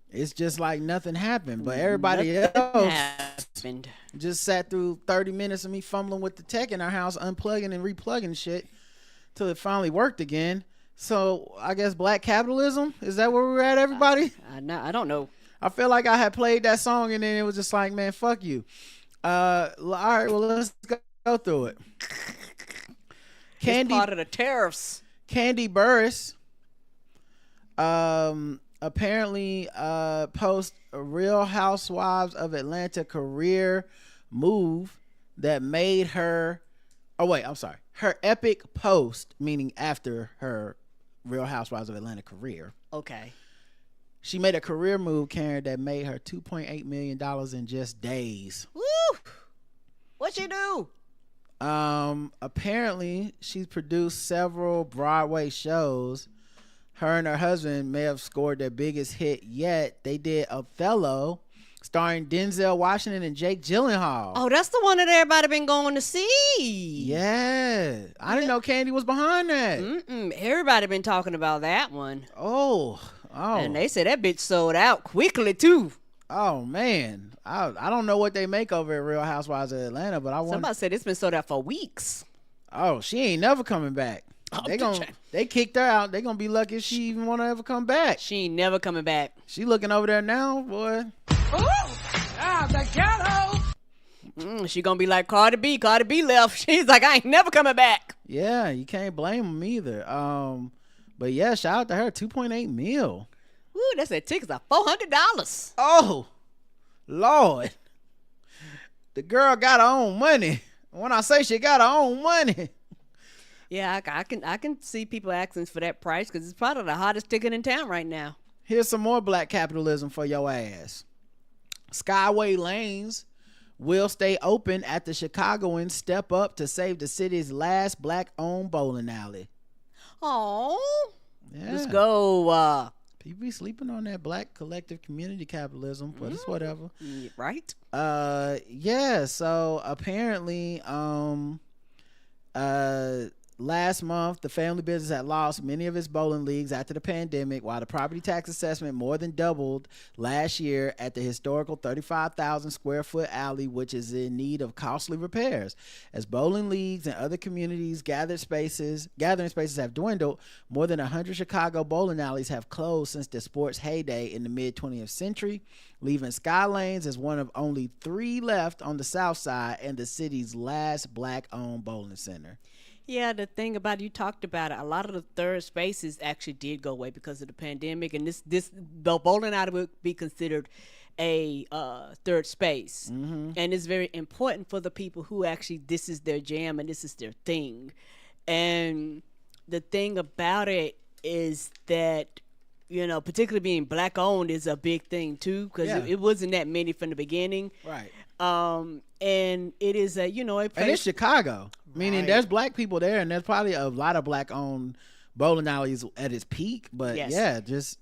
it's just like nothing happened. But everybody else happened. just sat through 30 minutes of me fumbling with the tech in our house, unplugging and replugging shit till it finally worked again. So I guess black capitalism, is that where we're at, everybody? I don't know. I feel like I had played that song and then it was just like, man, fuck you. All right, well, let's go through it. It's part of the tariffs. Candy Burris apparently post a Real Housewives of Atlanta career move that made her her epic post, meaning after her Real Housewives of Atlanta career. Okay. She made a career move, Karen, that made her $2.8 million in just days. Woo! What'd she do? Apparently she's produced several Broadway shows. Her and her husband may have scored their biggest hit yet. They did Othello, starring Denzel Washington and Jake Gyllenhaal. Oh, that's the one that everybody been going to see. Yeah. I didn't know Candy was behind that. Everybody been talking about that one. Oh. And they said that bitch sold out quickly, too. Oh, man. I don't know what they make over at Real Housewives of Atlanta, but I want. Somebody said it's been sold out for weeks. Oh, she ain't never coming back. They kicked her out. They gonna be lucky if she even want to ever come back. She ain't never coming back. She looking over there now, boy. The ghetto. She gonna be like Cardi B. Cardi B left. She's like, I ain't never coming back. Yeah, you can't blame them either. But yeah, shout out to her. 2.8 mil. Woo, that's a tickets of $400. Oh, Lord. The girl got her own money. When I say she got her own money. Yeah, I can see people asking for that price because it's probably the hottest ticket in town right now. Here's some more black capitalism for your ass. Skyway lanes will stay open after Chicagoans step up to save the city's last black-owned bowling alley. Oh, Yeah. let's go. People be sleeping on that black collective community capitalism, but it's whatever. Right? Yeah, so apparently, last month, the family business had lost many of its bowling leagues after the pandemic, while the property tax assessment more than doubled last year at the historical 35,000 square foot alley, which is in need of costly repairs. As bowling leagues and other communities gathering spaces have dwindled, more than 100 Chicago bowling alleys have closed since the sport's heyday in the mid-20th century, leaving Sky Lanes as one of only 3 left on the south side and the city's last black-owned bowling center. Yeah, the thing about you talked about it, a lot of the third spaces actually did go away because of the pandemic, and the bowling alley would be considered a third space, and it's very important for the people who actually this is their jam and this is their thing. And the thing about it is that, you know, particularly being black owned is a big thing too, because it wasn't that many from the beginning, right? And it is a, you know, a place. And it's Chicago, meaning there's black people there, and there's probably a lot of black-owned bowling alleys at its peak. But yeah, just,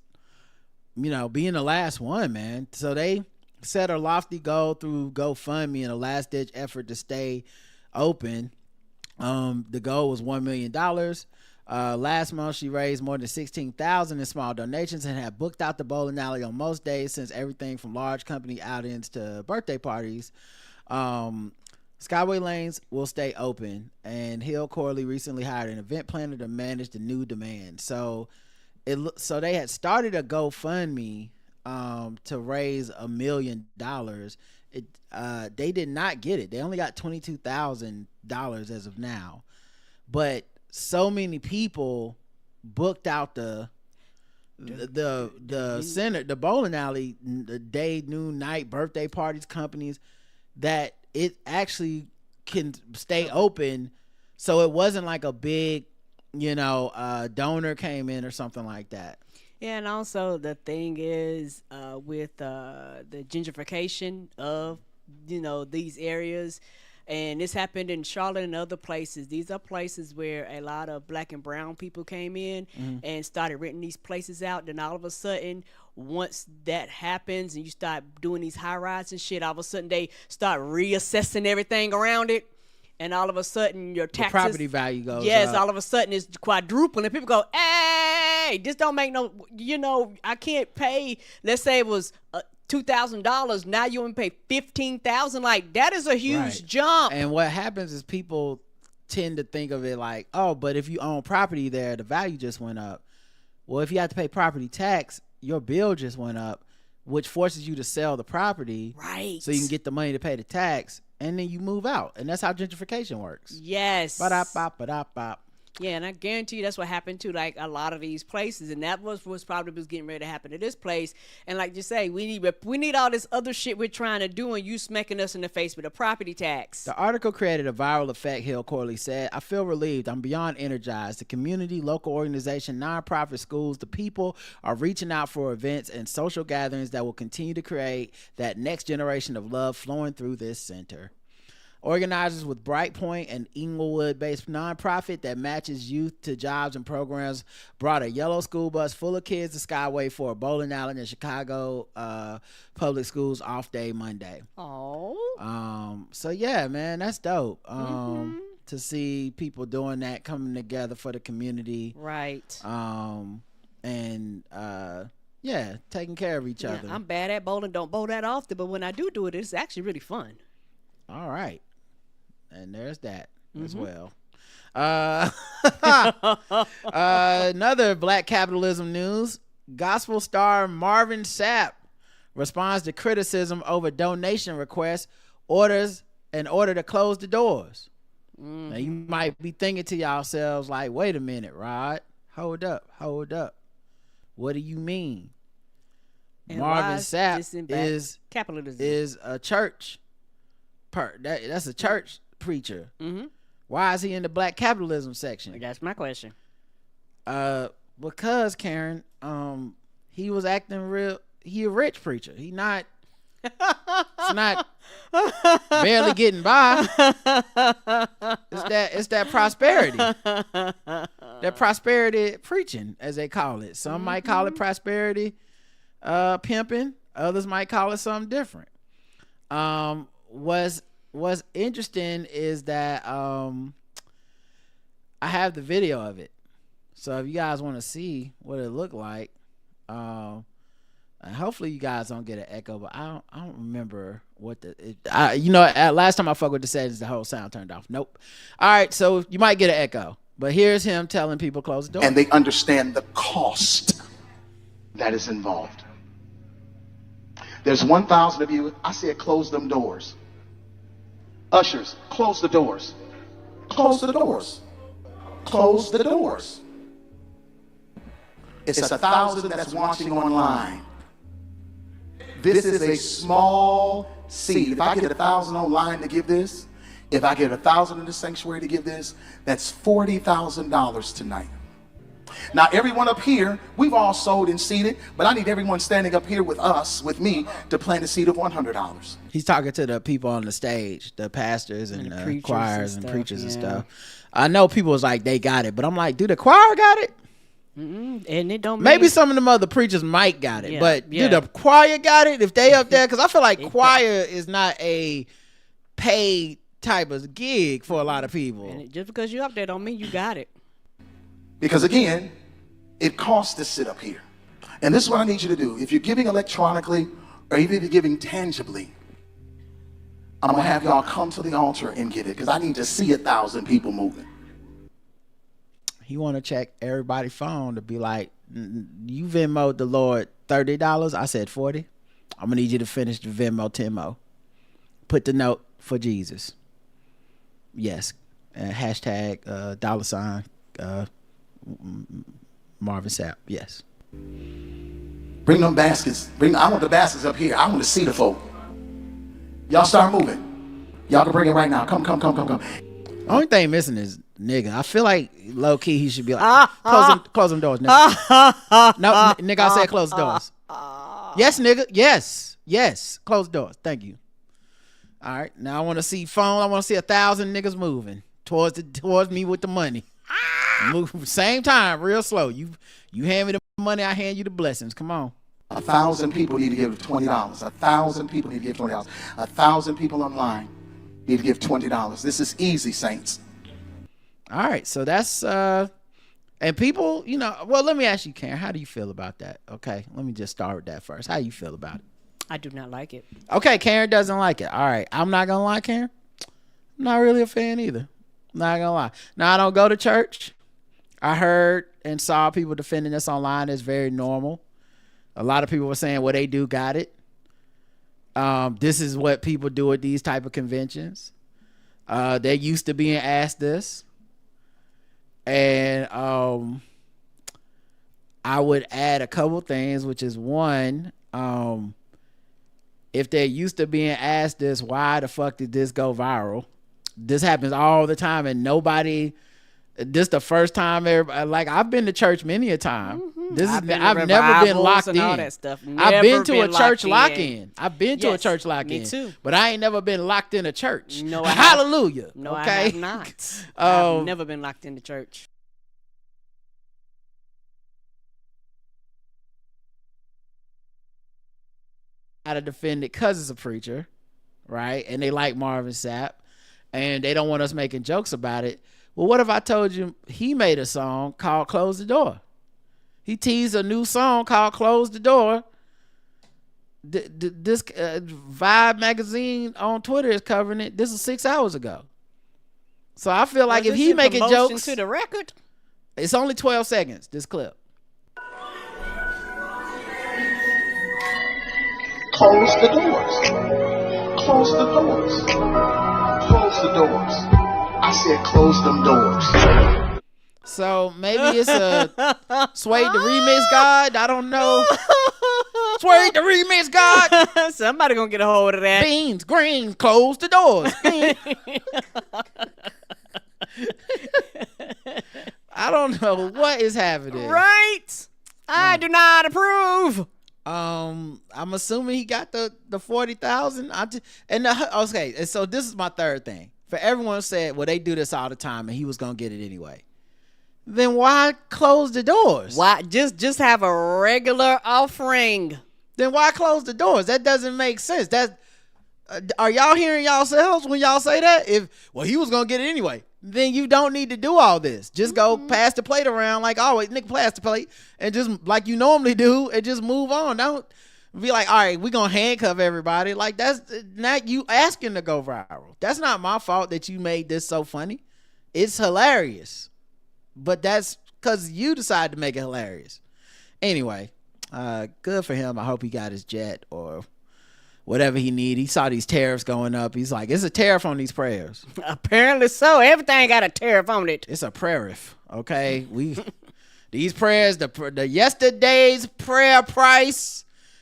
you know, being the last one, man. So they set a lofty goal through GoFundMe in a last-ditch effort to stay open. The goal was $1 million. Last month, she raised more than $16,000 in small donations and had booked out the bowling alley on most days since everything from large company outings to birthday parties. Skyway lanes will stay open, and Hill Corley recently hired an event planner to manage the new demand. So they had started a GoFundMe to raise $1 million. They did not get it. They only got $22,000 as of now, but so many people booked out the center, the bowling alley, the day, noon, night, birthday parties, companies, that it actually can stay open. So it wasn't like a big, donor came in or something like that. Yeah, and also the thing is with the gentrification of these areas, and this happened in Charlotte and other places. These are places where a lot of black and brown people came in and started renting these places out. Then all of a sudden, once that happens and you start doing these high rises and shit, all of a sudden they start reassessing everything around it. And all of a sudden your taxes, the property value goes yes, up. all of a sudden it's quadruple, and people go, hey, this don't make no, I can't pay. Let's say it was $2,000. Now you only pay $15,000. Like, that is a huge jump. And what happens is people tend to think of it like, oh, but if you own property there, the value just went up. Well, if you have to pay property tax, your bill just went up, which forces you to sell the property, right? So you can get the money to pay the tax, and then you move out. And that's how gentrification works. Yes. Ba-da-bop. Yeah, and I guarantee you that's what happened to like a lot of these places, and that was probably was getting ready to happen to this place. And like you say, we need all this other shit we're trying to do, and you smacking us in the face with a property tax. The article created a viral effect, Hill Corley said. I feel relieved. I'm beyond energized. The community, local organization, nonprofit schools, the people are reaching out for events and social gatherings that will continue to create that next generation of love flowing through this center. Organizers with Brightpoint, an Inglewood-based nonprofit that matches youth to jobs and programs, brought a yellow school bus full of kids to Skyway for a bowling alley in Chicago public schools off day Monday. Oh. So yeah, man, that's dope. To see people doing that, coming together for the community. Right. Yeah, taking care of each other. I'm bad at bowling. Don't bowl that often, but when I do it, it's actually really fun. All right. And there's that as well. Another black capitalism news. Gospel star Marvin Sapp responds to criticism over donation requests, orders an order to close the doors. Now you might be thinking to yourselves like, wait a minute, Rod. Hold up. What do you mean? And Marvin Sapp is capitalism. Is a church that's a church preacher. Why is he in the black capitalism section? That's my question. Because Karen, he was acting real. He a rich preacher. He not. It's not barely getting by. It's that prosperity. That prosperity preaching, as they call it. Some might call it prosperity pimping. Others might call it something different. What's interesting is that I have the video of it, so if you guys want to see what it looked like, and hopefully you guys don't get an echo, but I don't remember what last time I fucked with the settings, the whole sound turned off. Nope. All right, so you might get an echo, but here's him telling people close the door, and they understand the cost that is involved. There's 1,000 of you. I said close them doors. Ushers, close the doors. Close the doors. Close the doors. It's 1,000 that's watching online. This is a small seed. If I get 1,000 online to give this, if I get 1,000 in the sanctuary to give this, that's $40,000 tonight. Now, everyone up here, we've all sold and seeded, but I need everyone standing up here with us, with me, to plant a seed of $100. He's talking to the people on the stage, the pastors and the choirs and preachers and stuff. I know people was like, they got it, but I'm like, do the choir got it? And it don't. Maybe some of them other preachers might got it, but do the choir got it if they up there? Because I feel like choir is not a paid type of gig for a lot of people. And just because you up there don't mean you got it. Because again, it costs to sit up here. And this is what I need you to do. If you're giving electronically or even if you're giving tangibly, I'm going to have y'all come to the altar and get it because I need to see 1,000 people moving. He want to check everybody's phone to be like, you Venmo'd the Lord $30. I said 40. I'm going to need you to finish the Venmo TEMU. Put the note for Jesus. Yes. Hashtag $ Marvin Sapp. Yes. Bring them baskets. I want the baskets up here. I want to see the folk. Y'all start moving. Y'all can bring it right now. Come. Only thing missing is nigga. I feel like low key he should be like close them doors, nigga. No, nigga, I said close the doors. Yes, nigga. Yes. Close the doors. Thank you. All right. Now I want to see phone. I want to see 1,000 niggas moving towards me with the money. Move same time, real slow. You hand me the money, I hand you the blessings. Come on. 1,000 people need to give $20. 1,000 people need to give $20. 1,000 people online need to give $20. This is easy, saints. All right, so that's and people, well, let me ask you, Karen, how do you feel about that? Okay, let me just start with that first. How you feel about it? I do not like it. Okay, Karen doesn't like it. All right, I'm not gonna lie, Karen. I'm not really a fan either. Not gonna lie. Now I don't go to church. I heard and saw people defending this online as very normal. A lot of people were saying, well, they do got it. This is what people do at these type of conventions. They're used to being asked this. And I would add a couple things, which is one, if they're used to being asked this, why the fuck did this go viral? This happens all the time and nobody... This the first time like I've been to church many a time. Mm-hmm. I've never been locked in. All that stuff. I've been to a church lock-in. I've been to a Yes, church lock-in. Me too. But I ain't never been locked in a church. No, Hallelujah. No, okay? I have not. I've never been locked into church. To defend it because it's a preacher, right? And they like Marvin Sapp, and they don't want us making jokes about it. Well, what if I told you he made a song called Close the Door? He teased a new song called Close the Door. This Vibe magazine on Twitter is covering it. This is 6 hours ago. So I feel like if he making jokes to the record, it's only 12 seconds, this clip. Close the doors. Close the doors. Close the doors. I said close them doors. So maybe it's a Suede the Remix God. I don't know. Suede the Remix God. Somebody gonna get a hold of that. Beans, greens, close the doors. I don't know what is happening. Right? I do not approve. I'm assuming he got the 40,000. Okay, and so this is my third thing. For everyone said, well, they do this all the time, and he was gonna get it anyway. Then why close the doors? Why just have a regular offering? Then why close the doors? That doesn't make sense. Are y'all hearing yourselves when y'all say that? He was gonna get it anyway, then you don't need to do all this. Just go pass the plate around like always, nigga, pass the plate, and just like you normally do, and just move on. Don't be like, all right, we gonna handcuff everybody. Like that's not you asking to go viral. That's not my fault that you made this so funny. It's hilarious, but that's because you decided to make it hilarious. Anyway, good for him. I hope he got his jet or whatever he need. He saw these tariffs going up. He's like, it's a tariff on these prayers. Apparently so. Everything got a tariff on it. It's a prayer-iff, okay? These prayers, the yesterday's prayer price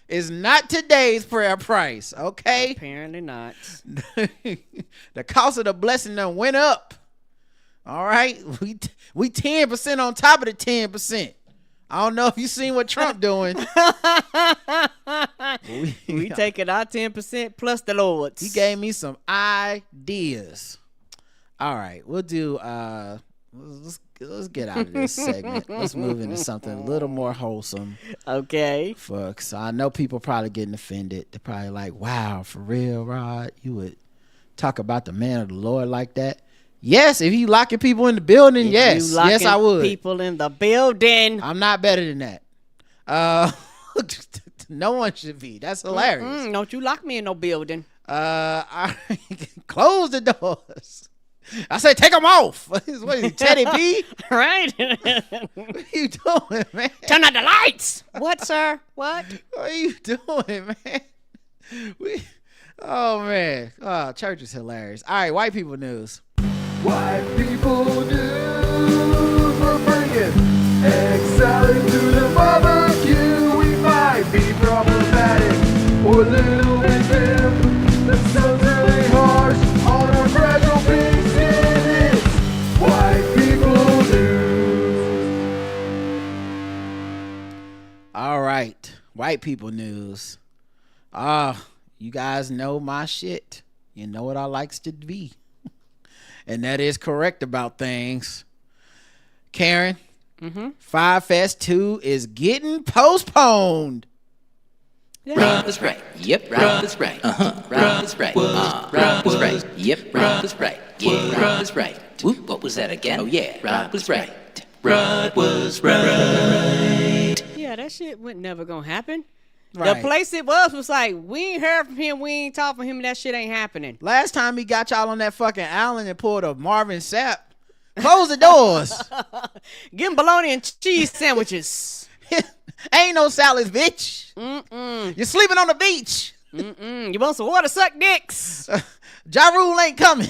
is not today's prayer price, okay? Apparently not. The cost of the blessing done went up. All right? We 10% on top of the 10%. I don't know if you seen what Trump doing. We taking our 10% plus the Lord's. He gave me some ideas. All right, we'll do let's get out of this segment. Let's move into something a little more wholesome. Okay. Folks, I know people probably getting offended. They're probably like, wow, for real, Rod? You would talk about the man of the Lord like that? Yes, if he locking people in the building, yes, I would. People in the building. I'm not better than that. No one should be. That's hilarious. Don't you lock me in no building. I close the doors. I say take them off. What is it, Teddy B? Right? What are you doing, man? Turn on the lights. What, sir? What? What are you doing, man? Oh, man. Oh, church is hilarious. All right, white people news. White people news. We're bringing egg salad to the barbecue. We might be problematic or a little bit dim. That sounds really harsh on our fragile pink skin. It's white people news. All right, white people news. You guys know my shit. You know what I likes to be. And that is correct about things. Karen, Fire Fest 2 is getting postponed. Yeah. Rob is right. Yep, Rob is right. Rob is right. Rob is right. Yep, Rob is right. Yeah, Rob is right. Whoop, what was that again? Oh yeah, Rob was right. Rob was right. Yeah, that shit was never gonna happen. Right. The place it was like, we ain't heard from him, we ain't talked from him, and that shit ain't happening. Last time he got y'all on that fucking island and pulled a Marvin Sapp, close the doors. Give him bologna and cheese sandwiches. Ain't no salads, bitch. You're sleeping on the beach. You want some water suck dicks? Ja Rule ain't coming.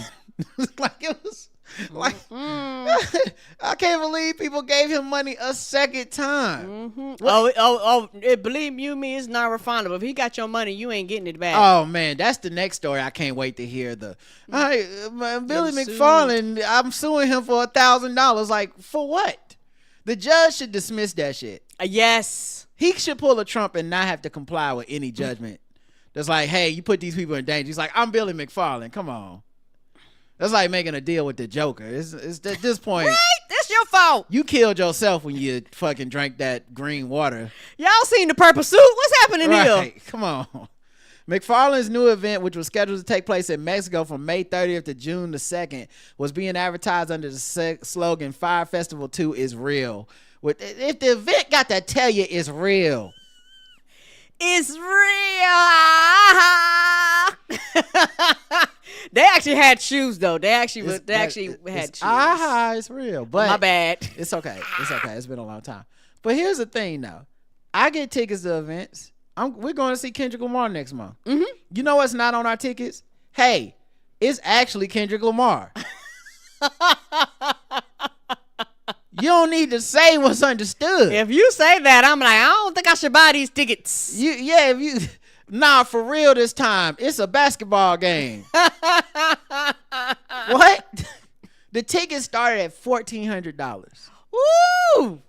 Like it was like I can't believe people gave him money a second time. Believe you me, it's not refundable. If he got your money, you ain't getting it back. Oh man, that's the next story. I can't wait to hear Billy McFarland. I'm suing him for $1,000. Like for what? The judge should dismiss that shit. Yes, he should pull a Trump and not have to comply with any judgment. That's like, hey, you put these people in danger. He's like, I'm Billy McFarland. Come on. That's like making a deal with the Joker. It's at this point. Right? That's your fault. You killed yourself when you fucking drank that green water. Y'all seen The Purple Suit? What's happening here? Come on. McFarland's new event, which was scheduled to take place in Mexico from May 30th to June the 2nd, was being advertised under the slogan Fire Festival 2 is real. If the event got to tell you it's real. It's real. They actually had shoes though. They actually had shoes. It's real. But my bad. It's okay. It's been a long time. But here's the thing though. I get tickets to events. We're going to see Kendrick Lamar next month. You know what's not on our tickets? Hey, it's actually Kendrick Lamar. You don't need to say what's understood. If you say that, I'm like, I don't think I should buy these tickets. Nah, for real this time. It's a basketball game. What? The tickets started at $1,400. Woo!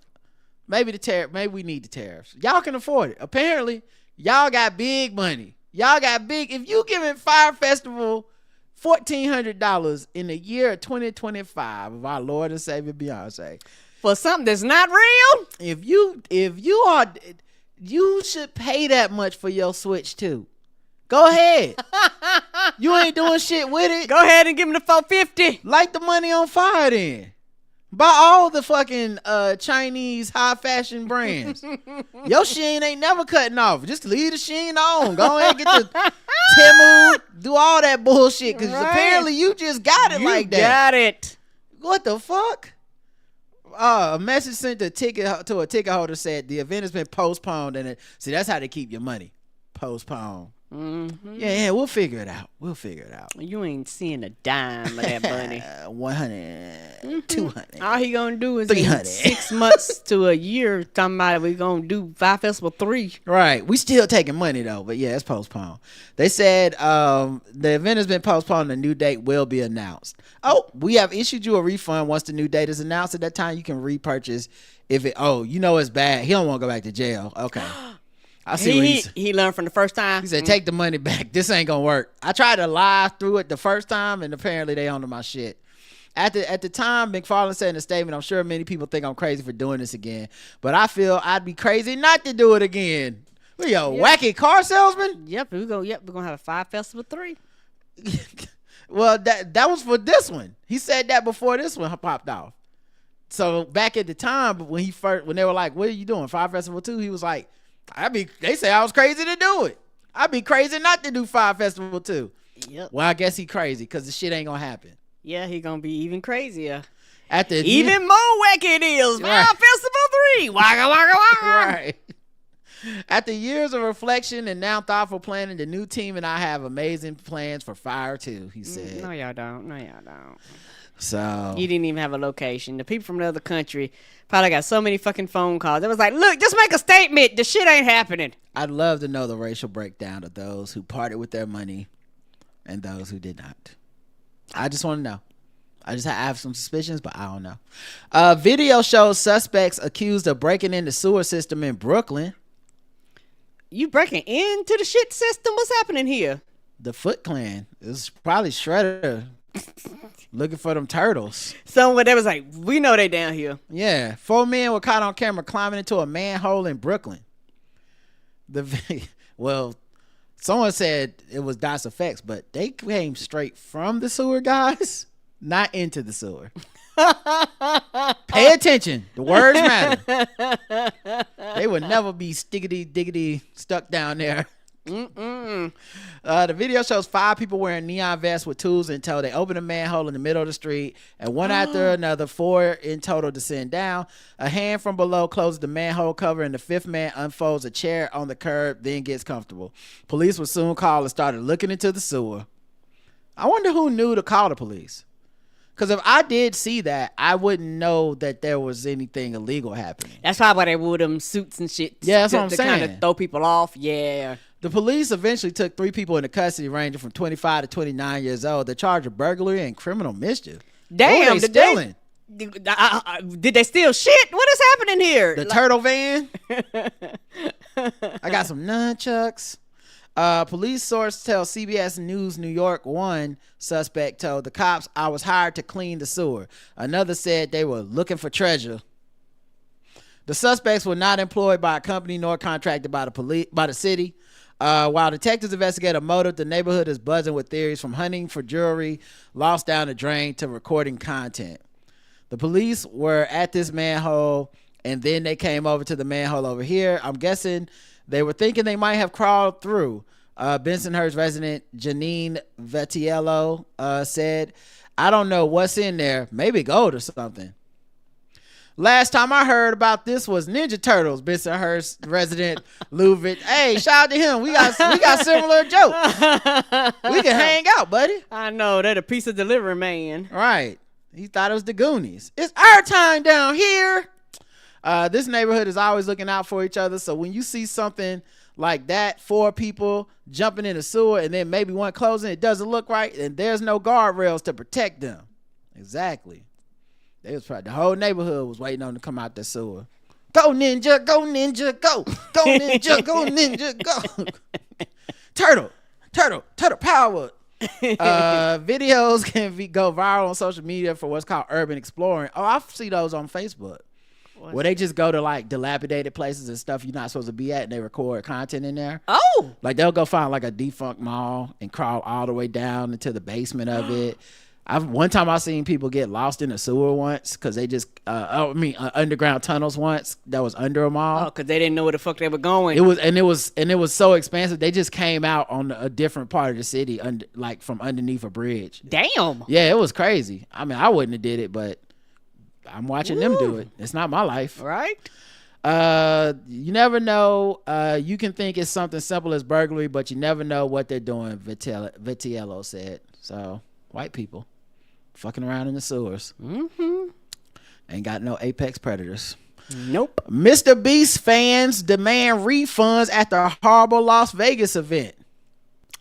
Maybe we need the tariffs. Y'all can afford it. Apparently, y'all got big money. If you giving Fire Festival $1,400 in the year of 2025 of our Lord and Savior Beyonce for something that's not real, if you are, you should pay that much for your Switch too. Go ahead. You ain't doing shit with it. Go ahead and give him the $450. Light the money on fire then. Buy all the fucking Chinese high fashion brands. Your Shein ain't never cutting off. Just leave the Shein on. Go ahead and get the Temu. Do all that bullshit because apparently you just got it like that. You got it. What the fuck? A message sent to a ticket holder said the event has been postponed. See, that's how they keep your money. Postponed. Yeah, we'll figure it out. You ain't seeing a dime of that money. 100, 200. All he gonna do is 300. 6 months to a year talking about we gonna do Fire Festival 3. Right. We still taking money though, but yeah, it's postponed. They said the event has been postponed. The new date will be announced. Oh, we have issued you a refund once the new date is announced. At that time, you can repurchase if it. Oh, you know it's bad. He don't want to go back to jail. Okay. I see he learned from the first time. He said, take the money back. This ain't gonna work. I tried to lie through it the first time, and apparently they owned my shit. At the time, McFarland said in a statement, I'm sure many people think I'm crazy for doing this again, but I feel I'd be crazy not to do it again. Wacky car salesman? Yep, we're gonna have a Fire Festival 3. Well, that was for this one. He said that before this one popped off. So back at the time when they were like, "What are you doing? Fire Festival 2?" He was like, they say I was crazy to do it. I'd be crazy not to do Fire Festival 2. Yep. Well, I guess he crazy because the shit ain't gonna happen. Yeah, he gonna be even crazier. Even more wicked is Fire Festival 3. Waka waka waka. Right. After years of reflection and now thoughtful planning, the new team and I have amazing plans for Fire 2, he said. No, y'all don't. So you didn't even have a location. The people from the other country probably got so many fucking phone calls. It was like, look, just make a statement. The shit ain't happening. I'd love to know the racial breakdown of those who parted with their money and those who did not. I just want to know. I have some suspicions, but I don't know. Video shows suspects accused of breaking in the sewer system in Brooklyn. You breaking into the shit system? What's happening here? The Foot Clan. It was probably Shredder looking for them turtles. Someone that was like, we know they down here. Yeah. 4 men were caught on camera climbing into a manhole in Brooklyn. Someone said it was DOS effects, but they came straight from the sewer, guys, not into the sewer. Pay attention. The words matter. They would never be stickety diggity stuck down there. The video shows 5 people wearing neon vests with tools in tow. They open a manhole in the middle of the street, and one after another, 4 in total descend down. A hand from below closes the manhole cover, and the 5th man unfolds a chair on the curb, then gets comfortable. Police were soon called and started looking into the sewer. I wonder who knew to call the police. Because if I did see that, I wouldn't know that there was anything illegal happening. That's probably why they wore them suits and shit. Yeah, that's what I'm saying. To kind of throw people off. Yeah. The police eventually took 3 people into custody, ranging from 25 to 29 years old. They're charged with burglary and criminal mischief. Damn, what were they stealing? Did they steal shit? What is happening here? The turtle van. I got some nunchucks. Police source tells CBS News New York one suspect told the cops, "I was hired to clean the sewer." Another said they were looking for treasure. The suspects were not employed by a company nor contracted by the city. While detectives investigate a motive, the neighborhood is buzzing with theories from hunting for jewelry lost down the drain to recording content. The police were at this manhole, and then they came over to the manhole over here. I'm guessing they were thinking they might have crawled through. Bensonhurst resident Janine Vitiello said, "I don't know what's in there. Maybe gold or something." Last time I heard about this was Ninja Turtles. Bensonhurst resident Luvit. Hey, shout out to him. We got similar jokes. We can hang out, buddy. I know, they're the pizza delivery man. Right. He thought it was the Goonies. It's our time down here. This neighborhood is always looking out for each other. So when you see something like that, 4 people jumping in the sewer and then maybe one closing, it doesn't look right, and there's no guardrails to protect them. Exactly. The whole neighborhood was waiting on them to come out the sewer. Go ninja, go ninja, go. Go ninja, go ninja, go. Turtle power. Videos can go viral on social media for what's called urban exploring. Oh, I see those on Facebook. Where they just go to like dilapidated places and stuff you're not supposed to be at, and they record content in there. Oh, like they'll go find like a defunct mall and crawl all the way down into the basement of it. One time I seen people get lost in a sewer once because they just underground tunnels once that was under a mall. Oh, because they didn't know where the fuck they were going. It was so expansive. They just came out on a different part of the city, like from underneath a bridge. Damn. Yeah, it was crazy. I mean, I wouldn't have did it, but I'm watching them do it. It's not my life. Right. You never know. You can think it's something simple as burglary, but you never know what they're doing, Vitiello said. So, white people fucking around in the sewers. Ain't got no apex predators. Nope. Mr. Beast fans demand refunds after a horrible Las Vegas event.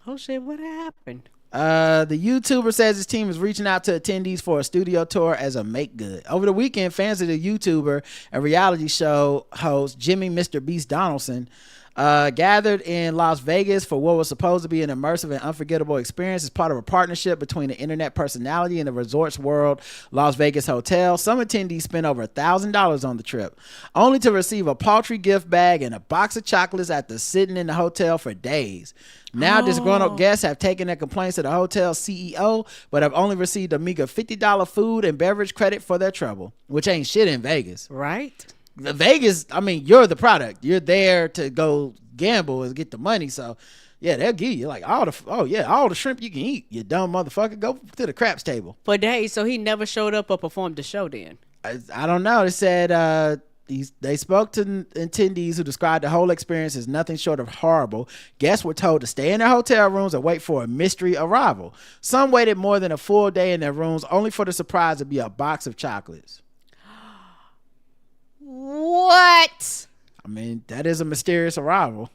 Oh shit, what happened? The YouTuber says his team is reaching out to attendees for a studio tour as a make good. Over the weekend, fans of the YouTuber and reality show host Jimmy Mr. Beast Donaldson gathered in Las Vegas for what was supposed to be an immersive and unforgettable experience as part of a partnership between the internet personality and the Resorts World Las Vegas Hotel. Some attendees spent over $1,000 on the trip, only to receive a paltry gift bag and a box of chocolates after sitting in the hotel for days. Now, disgruntled guests have taken their complaints to the hotel CEO, but have only received a meager $50 food and beverage credit for their trouble, which ain't shit in Vegas. Right. Vegas, I mean, you're the product. You're there to go gamble and get the money. So, yeah, they'll give you like all the shrimp you can eat. You dumb motherfucker. Go to the craps table. But hey, so he never showed up or performed the show then? I don't know. They said they spoke to attendees who described the whole experience as nothing short of horrible. Guests were told to stay in their hotel rooms and wait for a mystery arrival. Some waited more than a full day in their rooms, only for the surprise to be a box of chocolates. What? I mean, that is a mysterious arrival.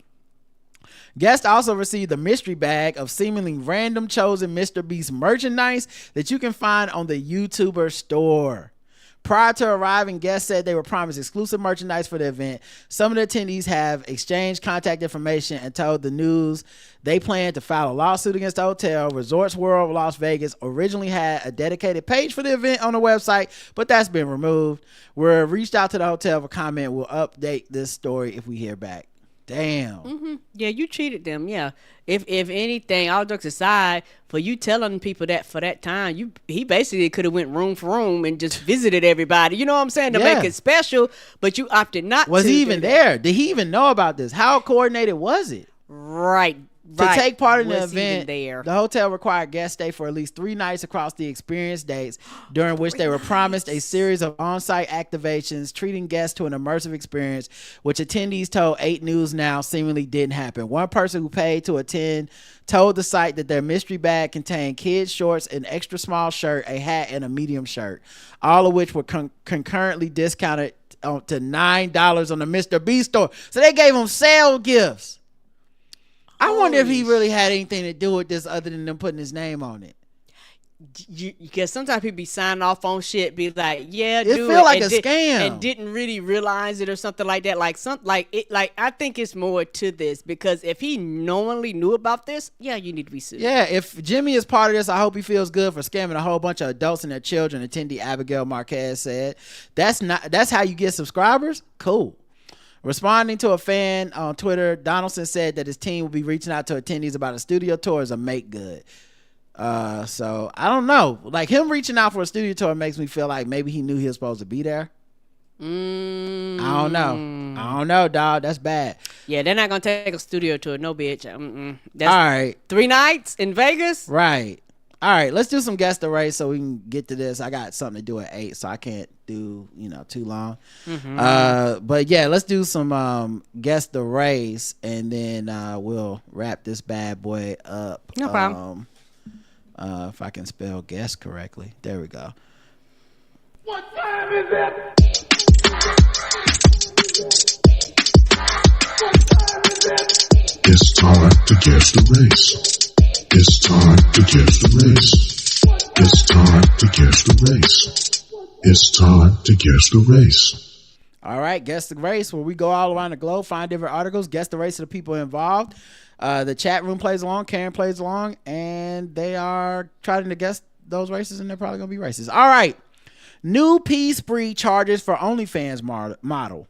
Guests also received a mystery bag of seemingly random chosen Mr. Beast merchandise that you can find on the YouTuber store. Prior to arriving, guests said they were promised exclusive merchandise for the event. Some of the attendees have exchanged contact information and told the news they plan to file a lawsuit against the hotel. Resorts World Las Vegas originally had a dedicated page for the event on the website, but that's been removed. We're reached out to the hotel for comment. We'll update this story if we hear back. Damn. Mm-hmm. Yeah, you cheated them. Yeah. If anything, all jokes aside, for you telling people that for that time, he basically could have went room for room and just visited everybody. You know what I'm saying? To make it special, but you opted not to. Was he even there? Did he even know about this? How coordinated was it? Right. To take part in the event, the hotel required guests stay for at least 3 nights across the experience dates, during which they were promised a series of on-site activations, treating guests to an immersive experience, which attendees told 8 News Now seemingly didn't happen. One person who paid to attend told the site that their mystery bag contained kids' shorts, an extra small shirt, a hat, and a medium shirt, all of which were concurrently discounted to $9 on the Mr. Beast store. So they gave them sale gifts. I wonder if he really had anything to do with this other than them putting his name on it. Because sometimes people be signing off on shit, be like, yeah, it feel like a scam, and didn't really realize it or something like that. I think it's more to this, because if he knowingly knew about this, yeah, you need to be sued. Yeah, if Jimmy is part of this, I hope he feels good for scamming a whole bunch of adults and their children. Attendee Abigail Marquez said, "That's how you get subscribers. Cool." Responding to a fan on Twitter, Donaldson said that his team will be reaching out to attendees about a studio tour as a make good. So I don't know. Like, him reaching out for a studio tour makes me feel like maybe he knew he was supposed to be there. I don't know, dog. That's bad. Yeah, they're not gonna take a studio tour. No, bitch. That's all right. 3 nights in Vegas. Right. All right. Let's do some guess the race so we can get to this. I got something to do at 8, so I can't do too long. Mm-hmm. But yeah, let's do some guess the race, and then we'll wrap this bad boy up. No problem. If I can spell guess correctly. There we go. What time is it? It's time to guess the race. It's time to guess the race. It's time to guess the race. It's time to guess the race. All right, guess the race, where we go all around the globe, find different articles, guess the race of the people involved. The chat room plays along, Karen plays along, and they are trying to guess those races, and they're probably going to be racist. All right. New pee spree charges for OnlyFans model.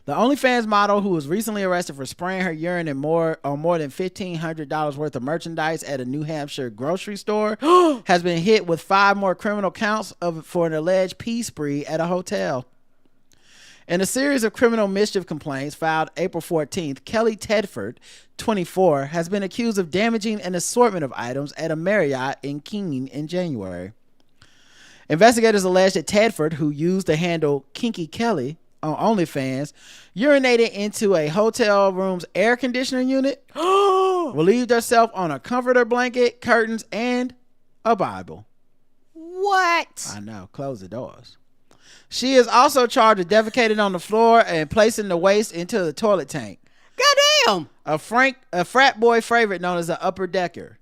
The OnlyFans model, who was recently arrested for spraying her urine in more than $1,500 worth of merchandise at a New Hampshire grocery store, has been hit with 5 more criminal counts for an alleged pee spree at a hotel. In a series of criminal mischief complaints filed April 14th, Kelly Tedford, 24, has been accused of damaging an assortment of items at a Marriott in Keene in January. Investigators allege that Tedford, who used the handle Kinky Kelly on OnlyFans, urinated into a hotel room's air conditioning unit, relieved herself on a comforter blanket, curtains, and a Bible. What? I know. Close the doors. She is also charged with defecating on the floor and placing the waste into the toilet tank. Goddamn! A frat boy favorite known as the Upper Decker.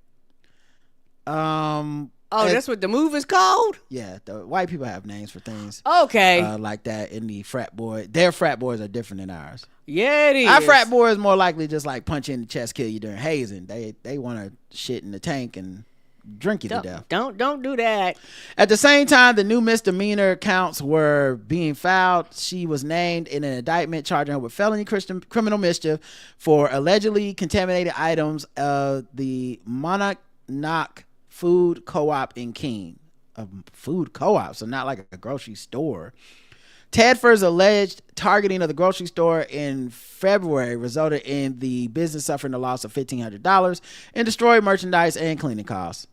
Oh, that's what the move is called? Yeah, the white people have names for things. Okay. Like that in the frat boy. Their frat boys are different than ours. Yeah, it is. Our frat boy is more likely just like punch you in the chest, kill you during hazing. They want to shit in the tank and drink you to death. Don't do that. At the same time, the new misdemeanor counts were being filed. She was named in an indictment charging her with felony criminal mischief for allegedly contaminated items of the Monadnock Food Co-op in Keene. A food co-op, so not like a grocery store. Tedford's alleged targeting of the grocery store in February resulted in the business suffering a loss of $1,500 and destroyed merchandise and cleaning costs.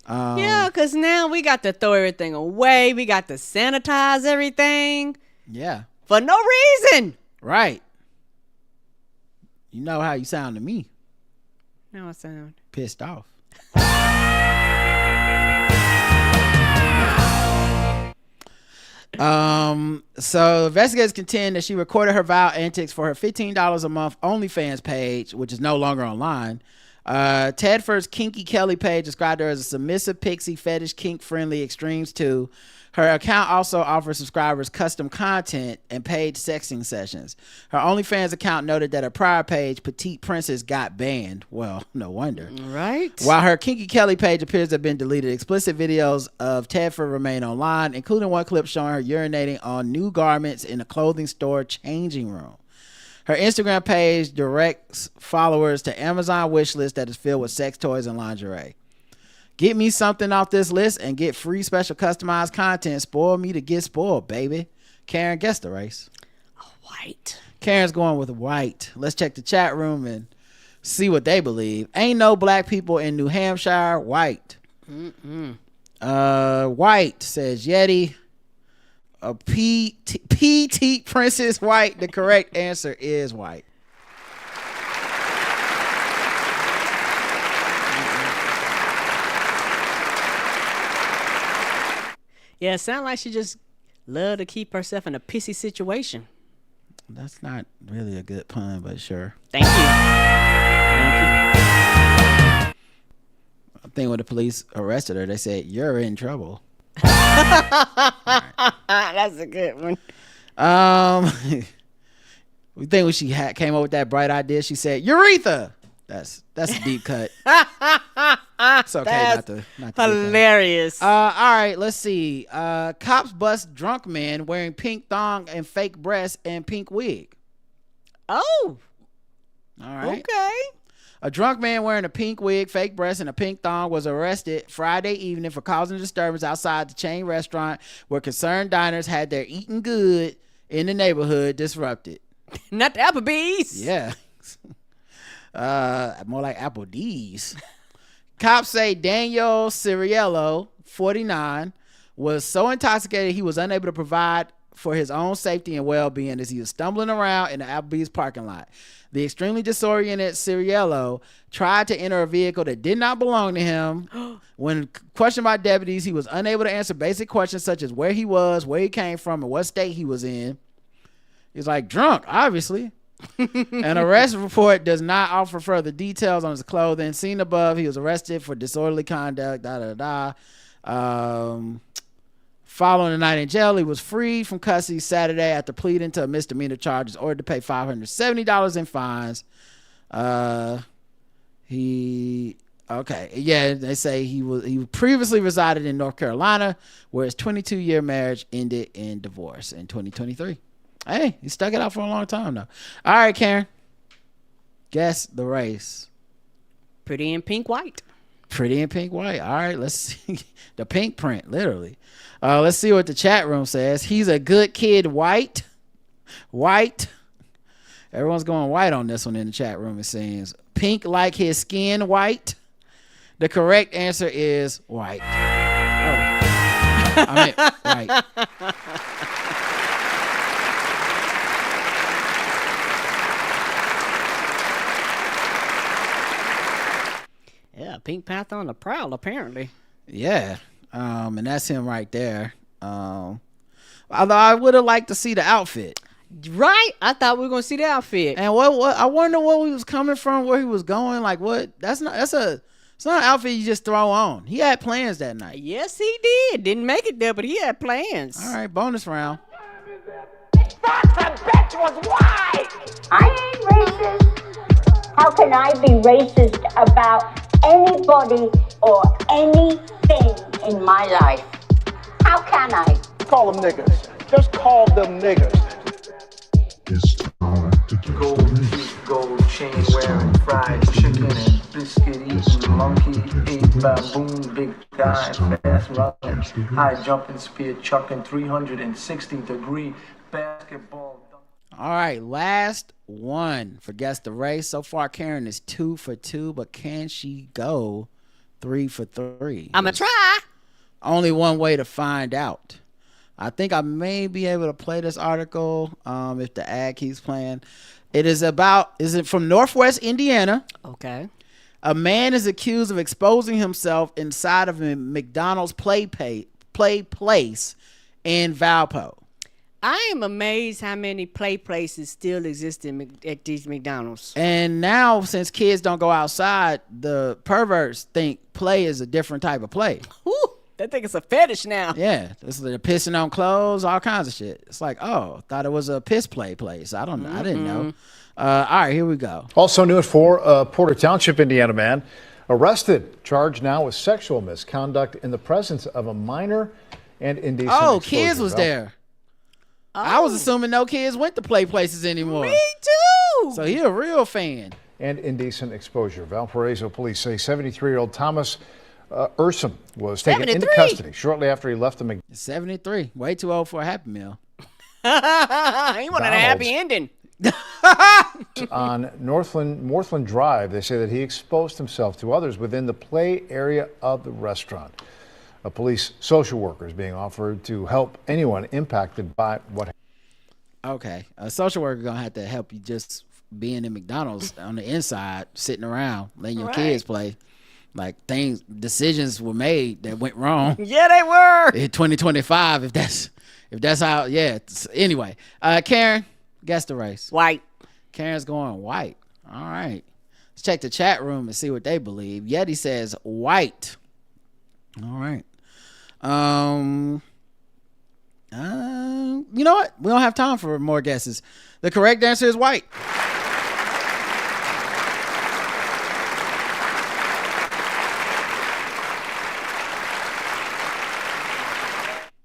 Yeah, because now we got to throw everything away. We got to sanitize everything. Yeah. For no reason. Right. You know how you sound to me. How I sound? Pissed off. So investigators contend that she recorded her vile antics for her $15 a month OnlyFans page, which is no longer online. Tedford's Kinky Kelly page described her as a submissive pixie fetish kink friendly extremes 2. Her account also offers subscribers custom content and paid sexting sessions. Her OnlyFans account noted that her prior page, Petite Princess, got banned. Well, no wonder. Right. While her Kinky Kelly page appears to have been deleted, explicit videos of Tedford remain online, including one clip showing her urinating on new garments in a clothing store changing room. Her Instagram page directs followers to Amazon wish list that is filled with sex toys and lingerie. Get me something off this list and get free special customized content. Spoil me to get spoiled, baby. Karen, guess the race. White. Karen's going with white. Let's check the chat room and see what they believe. Ain't no black people in New Hampshire. White. White, says Yeti. A PT Princess White. The correct answer is white. Yeah, it sounds like she just loved to keep herself in a pissy situation. That's not really a good pun, but sure. Thank you. I think when the police arrested her, they said, "You're in trouble." Right. That's a good one. We think when she came up with that bright idea, she said, "Urethra." That's a deep cut. It's okay. That's not to hilarious. All right, let's see. Cops bust drunk man wearing pink thong and fake breasts and pink wig. Oh. All right. Okay. A drunk man wearing a pink wig, fake breasts, and a pink thong was arrested Friday evening for causing disturbance outside the chain restaurant where concerned diners had their eating good in the neighborhood disrupted. Not the Applebee's. Yeah. More like Apple D's. Cops say Daniel Ciriello, 49, was so intoxicated he was unable to provide for his own safety and well-being as he was stumbling around in the Applebee's parking lot. The extremely disoriented Ciriello tried to enter a vehicle that did not belong to him. When questioned by deputies, he was unable to answer basic questions such as where he was, where he came from, and what state he was in. He's like, drunk, obviously. An arrest report does not offer further details on his clothing. Seen above, he was arrested for disorderly conduct. Following the night in jail, he was freed from custody Saturday after pleading to misdemeanor charges, ordered to pay $570 in fines. They say he previously resided in North Carolina, where his 22-year marriage ended in divorce in 2023. Hey, he stuck it out for a long time though. All right, Karen. Guess the race. Pretty in pink white. Pretty in pink white. All right, let's see. The pink print, literally. Let's see what the chat room says. He's a good kid, white. White. Everyone's going white on this one in the chat room, it seems. Pink like his skin, white. The correct answer is white. Oh. I meant white. Yeah, Pink Panther on the prowl, apparently. Yeah, and that's him right there. Although I would have liked to see the outfit. Right? I thought we were gonna see the outfit. And what I wonder what he was coming from, where he was going. Like what? That's a It's not an outfit you just throw on. He had plans that night. Yes, he did. Didn't make it there, but he had plans. All right, bonus round. That bitch was white! I ain't racist. How can I be racist about anybody or anything in my life? How can I? Call them niggers. Just call them niggers. It's time to guess Gold the race. teeth, gold chain wearing, fried chicken and biscuit eating, monkey ate baboon, big guy, fast running, high jumping, spear chucking, 360-degree basketball. All right, last one for guess the race. So far, Karen is 2 for 2, but can she go 3 for 3? I'ma try. Only one way to find out. I think I may be able to play this article if the ad keeps playing. Is it from Northwest Indiana? Okay. A man is accused of exposing himself inside of a McDonald's PlayPlace in Valpo. I am amazed how many PlayPlaces still exist at these McDonald's. And now, since kids don't go outside, the perverts think play is a different type of play. Whew, they think it's a fetish now. Yeah, they're pissing on clothes, all kinds of shit. It's like, oh, thought it was a piss play place. I don't know. I didn't know. All right, here we go. Also new at 4, Porter Township, Indiana man arrested, charged now with sexual misconduct in the presence of a minor and indecent Oh, exposure. kids was there. I was assuming no kids went to play places anymore. Me too. So he a real fan. And indecent exposure. Valparaiso police say 73-year-old Thomas Urson was taken 73? into custody shortly after he left the McDonald's. 73. Way too old for a Happy Meal. He wanted a happy ending. On Northland Drive. They say that he exposed himself to others within the play area of the restaurant. A police social worker is being offered to help anyone impacted by what happened. Okay. A social worker going to have to help you just being in McDonald's on the inside, sitting around, letting your kids play. Like decisions were made that went wrong. Yeah, they were. In 2025, if that's how, yeah. Anyway, Karen, guess the race. White. Karen's going white. All right. Let's check the chat room and see what they believe. Yeti says white. All right. You know what? We don't have time for more guesses. The correct answer is white.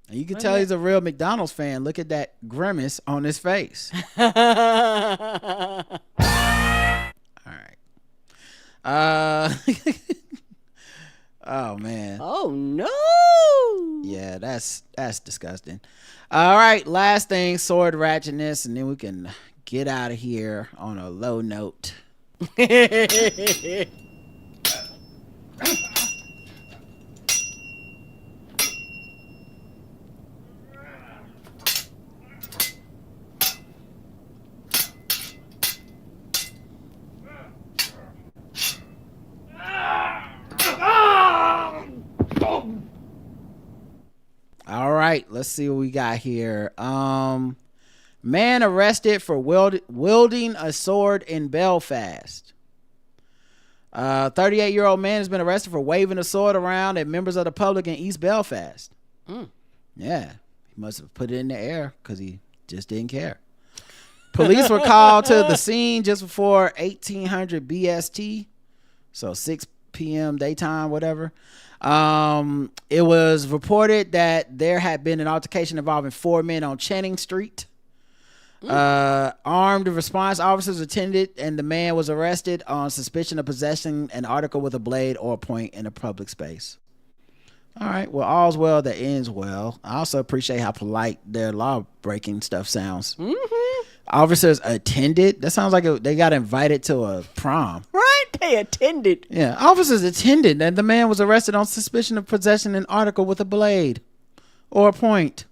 And you can tell he's a real McDonald's fan. Look at that grimace on his face. All right. Oh man. Oh no. Yeah, that's disgusting. All right, last thing, sword ratchetness, and then we can get out of here on a low note. All right, let's see what we got here. Man arrested for wielding a sword in Belfast. 38-year-old man has been arrested for waving a sword around at members of the public in East Belfast. Yeah, he must have put it in the air because he just didn't care. Police were called to the scene just before 1800 BST, so 6 p.m. daytime, whatever. It was reported that there had been an altercation involving 4 men on Channing Street. Armed response officers attended, and the man was arrested on suspicion of possessing an article with a blade or a point in a public space. All right, well, all's well that ends well. I also appreciate how polite their law-breaking stuff sounds. Officers attended. That sounds like they got invited to a prom. Right? They attended. Yeah, officers attended, and the man was arrested on suspicion of possessing an article with a blade or a point.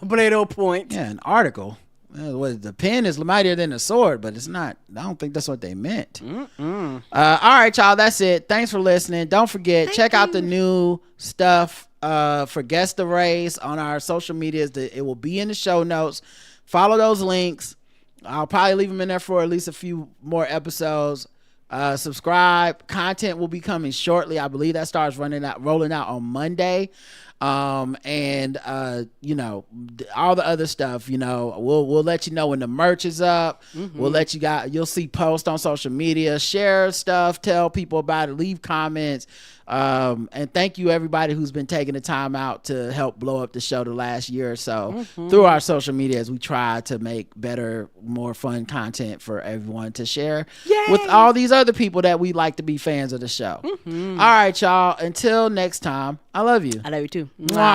A blade or a point. Yeah, an article. Well, the pen is mightier than the sword, but it's not. I don't think that's what they meant. All right, y'all. That's it. Thanks for listening. Don't forget, check out the new stuff for Guess the Race on our social medias. It will be in the show notes. Follow those links. I'll probably leave them in there for at least a few more episodes. Subscribe. Content will be coming shortly. I believe that starts rolling out on Monday. And you know, all the other stuff, you know, we'll let you know when the merch is up. We'll let you'll see posts on social media, share stuff, tell people about it, leave comments. And thank you everybody who's been taking the time out to help blow up the show the last year or so through our social media as we try to make better, more fun content for everyone to share with all these other people that we like to be fans of the show. All right, y'all. Until next time, I love you. I love you too. Mwah.